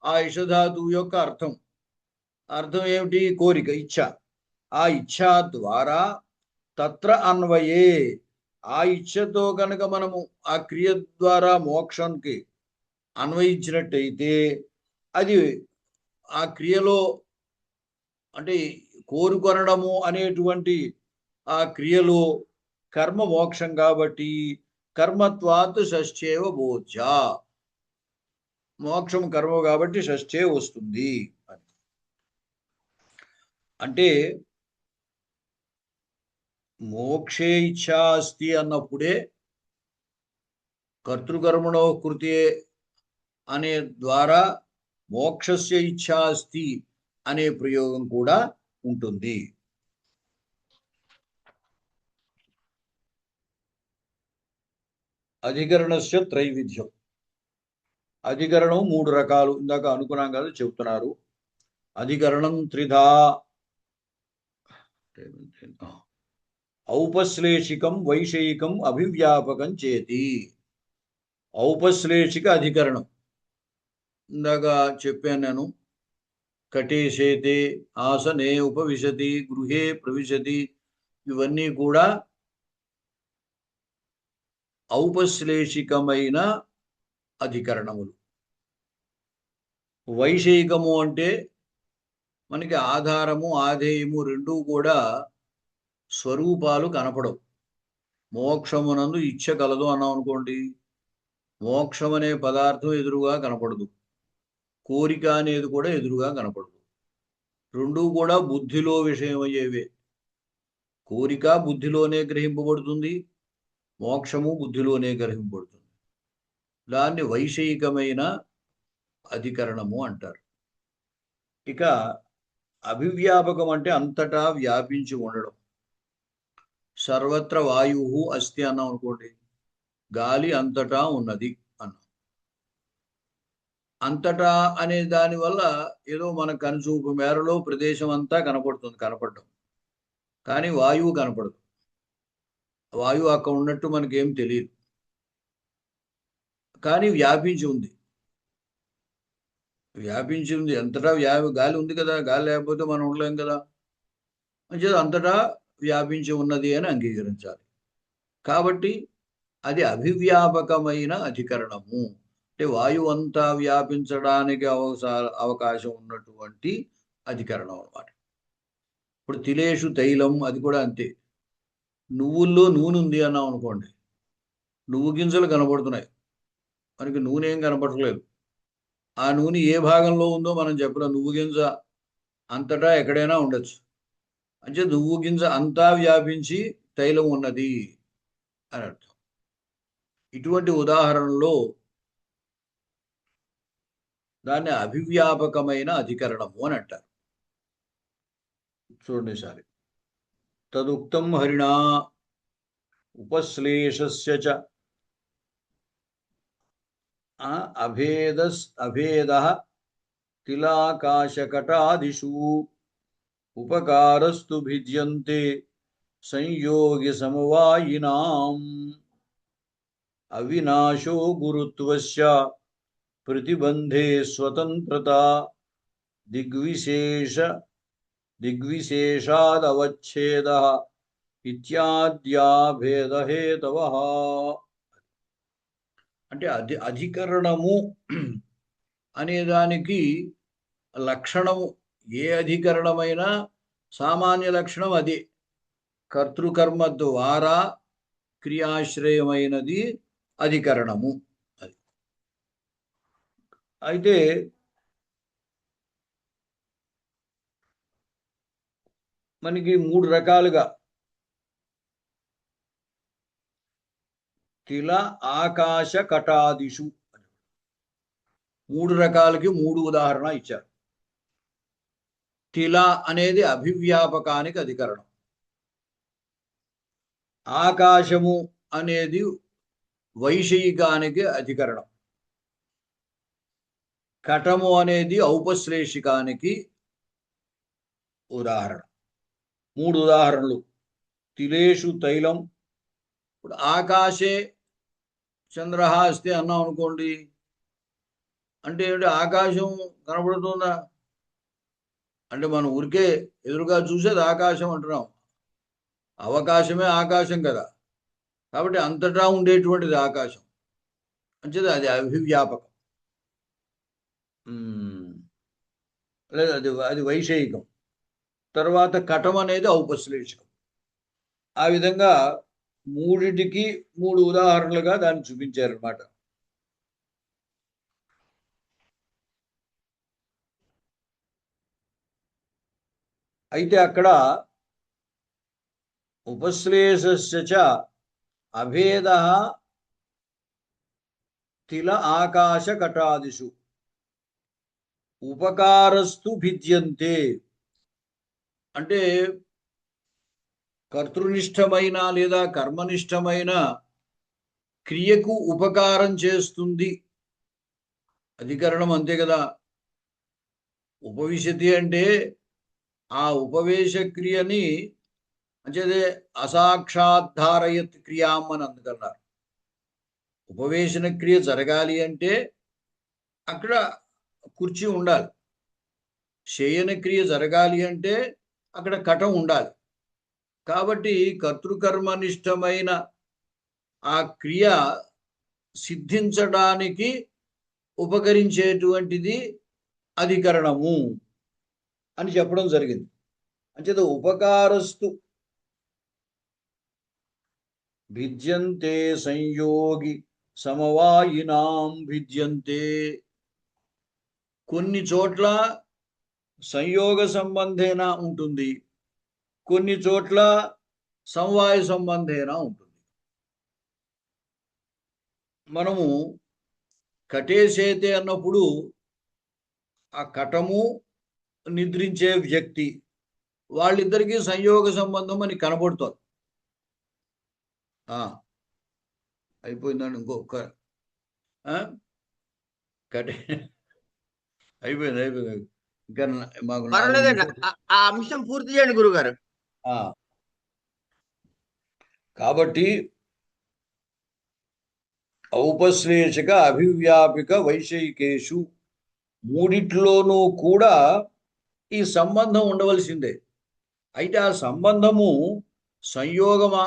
A: ఆ యశధాతువు యొక్క అర్థం ఏమిటి? కోరిక, ఇచ్ఛ. ఆ ఇచ్ఛా ద్వారా తత్ర అన్వయే, ఆ ఇచ్ఛతో కనుక మనము ఆ క్రియ ద్వారా మోక్షానికి అన్వయించినట్టయితే అది ఆ క్రియలో అంటే కోరుకొనడము అనేటువంటి ఆ క్రియలో కర్మ మోక్షం కాబట్టి కర్మత్వాత్ షష్ఠేవ బోధ్య, మోక్షం కర్మ కాబట్టి షష్ఠే వస్తుంది అని. అంటే మోక్షే ఇచ్ఛా అస్తి అన్నప్పుడే కర్తృకర్మణో కృతే అనే ద్వారా మోక్షస్య ఇచ్ఛా అస్తి అనే ప్రయోగం కూడా ఉంటుంది. అధికరణస్య త్రైవిధ్యం. అధికరణం 3 రకాలు, ఇందాక అనుకున్నాం కదా, చెప్తున్నారు. అధికరణం త్రిధా. ఔపశ్లేషికం వైషయికం అభివ్యాపకం చేతి. ఔపశ్లేషిక అధికరణం ఇందాక చెప్పాను నేను. కటేశేతే, ఆసనే ఉపవిశతి, గృహే ప్రవిశతి, ఇవన్నీ కూడా ఔపశ్లేషికమైన అధికరణములు. వైషయికము అంటే మనకి ఆధారము ఆధేయము రెండూ కూడా స్వరూపాలు కనపడవు. మోక్షమునందు ఇచ్చ కలదు అన్నాం అనుకోండి, మోక్షం అనే పదార్థం ఎదురుగా కనపడదు, కోరిక అనేది కూడా ఎదురుగా కనపడదు. రెండూ కూడా బుద్ధిలో విషయమయ్యేవే. కోరిక బుద్ధిలోనే గ్రహింపబడుతుంది, మోక్షము బుద్ధిలోనే గ్రహింపబడుతుంది. దాన్ని వైషయికమైన అధికరణము అంటారు. ఇక అభివ్యాపకం అంటే అంతటా వ్యాపించి ఉండడం. సర్వత్ర వాయువు అస్తి అన్నాం అనుకోండి, గాలి అంతటా ఉన్నది అన్నాం. అంతటా అనే దాని వల్ల ఏదో మన కనుచూపు మేరలో ప్రదేశం అంతా కనపడడం, కానీ వాయువు కనపడదు. వాయువు అక్కడ ఉన్నట్టు మనకేం తెలియదు, కానీ వ్యాపించి ఉంది. అంతటా గాలి ఉంది కదా, గాలి లేకపోతే మనం ఉండలేం కదా. అంటే అంతటా వ్యాపించి ఉన్నది అని అంగీకరించాలి. కాబట్టి అది అభివ్యాపకమైన అధికరణము. అంటే వాయువు అంతా వ్యాపించడానికి అవకాశం ఉన్నటువంటి అధికరణం అన్నమాట. ఇప్పుడు తిలేషు తైలం, అది కూడా అంతే. నువ్వుల్లో నూనె ఉంది అన్నాం అనుకోండి, నువ్వు గింజలు కనబడుతున్నాయి, మనకి నూనె ఏం కనపడలేదు. ఆ నూనె ఏ భాగంలో ఉందో మనం చెప్పలేం. నువ్వు గింజ అంతటా ఎక్కడైనా ఉండొచ్చు. అంటే నువ్వు గింజ అంతా వ్యాపించి తైలం ఉన్నది అని అర్థం. ఇటువంటి ఉదాహరణలో దాన్ని అభివ్యాపకమైన అధికరణము అని అంటారు. చూడండి సారి. తదుక్తం హరిణా ఉపశ్లేషస్య చ అభేదః తిలాకాశకటాదిషు ఉపకారస్తు భిద్యంతే సంయోగి సమవాయినాం. అవినాశో గురుత్వస్య ప్రతిబంధే స్వతంత్రత దిగ్విశేషాదవచ్ఛేదః ఇత్యాద్యా భేదహేతవః. అంటే అధికరణము అనేదానికి లక్షణము, ఏ అధికరణమైనా సామాన్య లక్షణం అదే. కర్తృకర్మ ద్వారా క్రియాశ్రయమైనది అధికరణము. అది అయితే మనకి మూడు రకాలుగా తిల ఆకాశ కటాదిషు మూడు రకాలకి మూడు ఉదాహరణ ఇచ్చారు. తిల అనేది అభివ్యాపకానికి అధికరణం, ఆకాశము అనేది వైషయికానికి అధికరణం, కటము అనేది ఔపశ్లేషికానికి ఉదాహరణ. మూడు ఉదాహరణలు. తిలేషు తైలం. ఇప్పుడు ఆకాశే చంద్ర అస్తి అన్నాం అనుకోండి, అంటే ఏమిటి? ఆకాశం కనబడుతుందా అంటే మనం ఊరికే ఎదురుగా చూసేది ఆకాశం అంటున్నాం. అవకాశమే ఆకాశం కదా, కాబట్టి అంతటా ఉండేటువంటిది ఆకాశం. అంచేది అది అభివ్యాపకం, లేదు అది వైషయికం. తర్వాత కటం అనేది ఔపశ్లేషికం. ఆ విధంగా మూడిటికి మూడు ఉదాహరణలుగా దాన్ని చూపించారన్నమాట. అయితే అక్కడ ఉపశ్లేషస్య చ అభేదః తిల ఆకాశ కటాదిషు ఉపకారస్తు భిద్యంతే. అంటే కర్తృనిష్టమైన లేదా కర్మనిష్టమైన క్రియకు ఉపకారం చేస్తుంది అధికరణం, అంతే కదా. ఉపవిశతి అంటే ఆ ఉపవేశ క్రియని అంటే అసాక్షాద్ధారయత్ క్రియాం అని అందుకన్నారు. ఉపవేశన క్రియ జరగాలి అంటే అక్కడ కుర్చీ ఉండాలి, శయన క్రియ జరగాలి అంటే అక్కడ కటం ఉండాలి. కాబట్టి కర్తృకర్మనిష్టమైన ఆ క్రియ సిద్ధించడానికి ఉపకరించేటువంటిది అధికరణము అని చెప్పడం జరిగింది. అంచేత ఉపకారస్తు భిద్యంతే సంయోగి సమవాయినాం భిద్యంతే. కొన్ని చోట్ల సంయోగ సంబంధేన ఉంటుంది, కొన్ని చోట్ల సమవాయ సంబంధేన ఉంటుంది. మనము కటేసేతే అన్నప్పుడు ఆ కటము నిద్రించే వ్యక్తి వాళ్ళిద్దరికీ సంయోగ సంబంధం అని కనబడుతోంది. అయిపోయిందండి. ఇంకొక కటే అయిపోయింది. ఇంకా మాకు
B: ఆ అంశం పూర్తి చేయండి గురుగారు.
A: కాబట్టి ఔపశ్లేషక అభివ్యాపిక వైషయికేషు మూడిట్లోనూ కూడా ఈ సంబంధం ఉండవలసిందే. అయితే ఆ సంబంధము సంయోగమా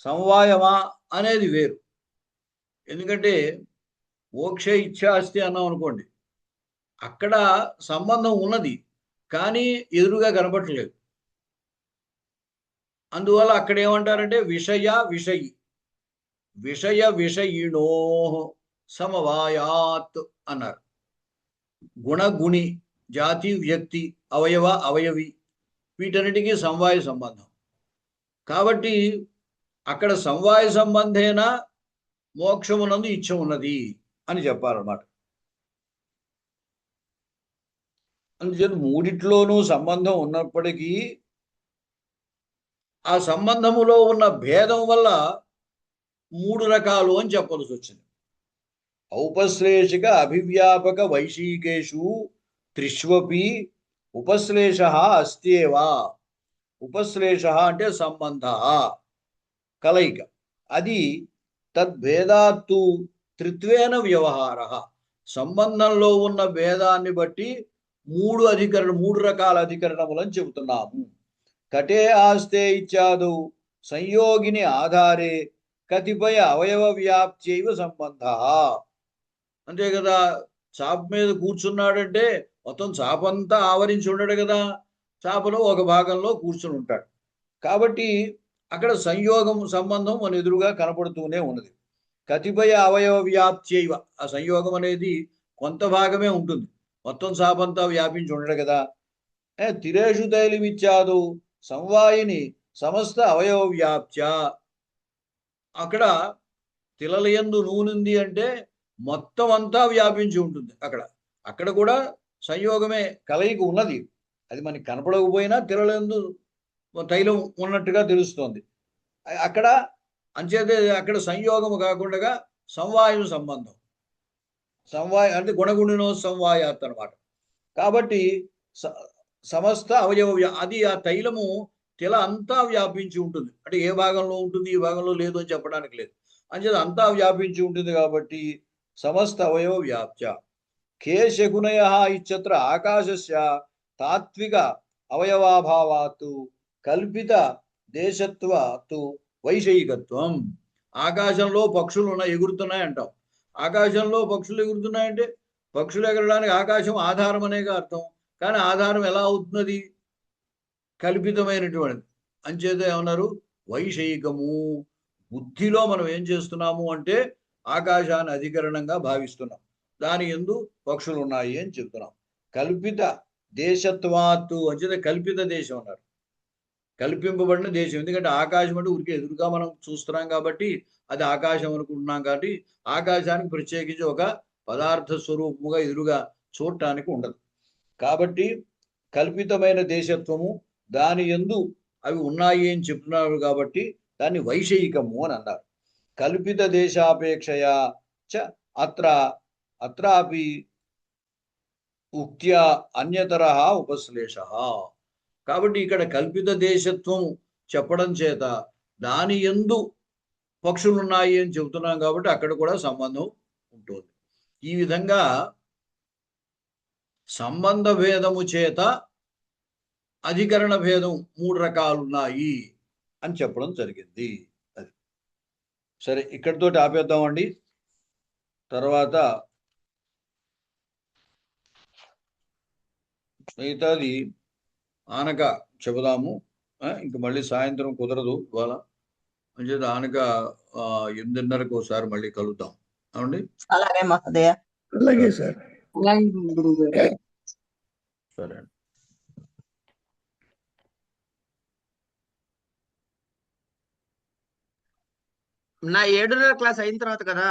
A: సమవాయమా అనేది వేరు. ఎందుకంటే మోక్ష ఇచ్ఛాస్తి అన్నాం అనుకోండి, అక్కడ సంబంధం ఉన్నది కానీ ఎదురుగా కనపడలేదు. అందువల్ల అక్కడ ఏమంటారంటే విషయ విషయి, విషయ విషయిణో సమవాయాత్ అన్నారు. గుణగుణి, జాతి వ్యక్తి, అవయవ అవయవి, వీటన్నిటికీ సమవాయ సంబంధం. కాబట్టి అక్కడ సమవాయ సంబంధేన మోక్షమునందు ఇచ్చ ఉన్నది అని చెప్పాలన్నమాట. అందుచేత మూడిట్లోనూ సంబంధం ఉన్నప్పటికీ ఆ సంబంధములో ఉన్న భేదం వల్ల మూడు రకాలు అని చెప్పవలసి వచ్చింది. ఔపశ్లేషిక అభివ్యాపక వైశీకేషు త్రిష్వపి ఉపశ్లేష అస్త్యేవా. ఉపశ్లేష అంటే సంబంధ, కలయిక. అది తద్భేదాత్తు త్రిత్వేన వ్యవహార. సంబంధంలో ఉన్న భేదాన్ని బట్టి మూడు రకాల అధికరణములని చెబుతున్నాము. కటే ఆస్తే ఇత్యాదు సంయోగిని ఆధారే కతిపయ అవయవ వ్యాప్త్యైవ సంబంధ. అంతే కదా, చాప మీద కూర్చున్నాడంటే మొత్తం చాపంతా ఆవరించి ఉండడు కదా, చాపలో ఒక భాగంలో కూర్చుని ఉంటాడు. కాబట్టి అక్కడ సంయోగం సంబంధం మన ఎదురుగా కనపడుతూనే ఉన్నది. కతిపయ అవయవ వ్యాప్త్యైవ, ఆ సంయోగం అనేది కొంత భాగమే ఉంటుంది, మొత్తం చాపంతా వ్యాపించి ఉండడు కదా. తిరేషు తైలిమిత్యాదు సంవాయిని సమస్త అవయవ వ్యాప్త్య. అక్కడ తిలలయందు నూనెంది అంటే మొత్తం అంతా వ్యాపించి ఉంటుంది. అక్కడ కూడా సంయోగమే కలయిక ఉన్నది. అది మనకి కనపడకపోయినా తిలలందు తైలం ఉన్నట్టుగా తెలుస్తోంది. అక్కడ అంచేతే అక్కడ సంయోగము కాకుండా సంవాయం సంబంధం. సంవాయ అంటే గుణగుణినో సంవాయాత్ అనమాట. కాబట్టి సమస్త అవయవ అది ఆ తైలము తిల అంతా వ్యాపించి ఉంటుంది. అంటే ఏ భాగంలో ఉంటుంది, ఈ భాగంలో లేదు అని చెప్పడానికి లేదు. అంచేత అంతా వ్యాపించి ఉంటుంది కాబట్టి సమస్త అవయవ వ్యాప్త్య. కేశగుణయ ఇత్యత్ర ఆకాశస్య తాత్విక అవయవాభావాత్తు కల్పిత దేశత్వాత్తు వైషయికత్వం. ఆకాశంలో పక్షులు ఎగురుతున్నాయి అంటాం. ఆకాశంలో పక్షులు ఎగురుతున్నాయంటే పక్షులు ఎగరడానికి ఆకాశం ఆధారం అనేగా అర్థం. కానీ ఆధారం ఎలా అవుతున్నది? కల్పితమైనటువంటిది. అంచేత ఏమన్నారు? వైషయికము. బుద్ధిలో మనం ఏం చేస్తున్నాము అంటే ఆకాశాన్ని అధికరణంగా భావిస్తున్నాం, దాని యందు పక్షులు ఉన్నాయి అని చెప్తున్నాం. కల్పిత దేశత్వాత్తు అంచేత కల్పిత దేశం అన్నారు, కల్పింపబడిన దేశం. ఎందుకంటే ఆకాశం అంటే ఊరికే ఎదురుగా మనం చూస్తున్నాం కాబట్టి అది ఆకాశం అనుకుంటున్నాం. కాబట్టి ఆకాశానికి ప్రత్యేకించి ఒక పదార్థ స్వరూపముగా ఎదురుగా చూడటానికి ఉండదు. కాబట్టి కల్పితమైన దేశత్వము దాని యందు అవి ఉన్నాయి అని చెప్తున్నారు కాబట్టి దాన్ని వైషయికము అని అన్నారు. కల్పిత దేశాపేక్షయా చ అత్రాపి ఉక్త్యా అన్యతరః ఉపశ్లేషః. కాబట్టి ఇక్కడ కల్పిత దేశత్వం చెప్పడం చేత దాని యందు పక్షులు ఉన్నాయి అని చెబుతున్నాం కాబట్టి అక్కడ కూడా సంబంధం ఉంటుంది. ఈ విధంగా సంబంధ భేదము చేత అధికరణ భేదం మూడు రకాలు ఉన్నాయి అని చెప్పడం జరిగింది. అది సరే, ఇక్కడితో ఆపేద్దామండి. తర్వాత మిగతాది ఆనక చెబుదాము. ఇంక మళ్ళీ సాయంత్రం కుదరదు ఇవాళ. అంచేత ఆనక 8:30కు ఒకసారి మళ్ళీ కలుద్దాం. ఏమండి?
C: అలాగే మహోదయ.
D: అలాగే సార్.
E: అలాగే గురుగారు.
A: సరే అండి.
B: నా 7:30 క్లాస్ అయిన తర్వాత కదా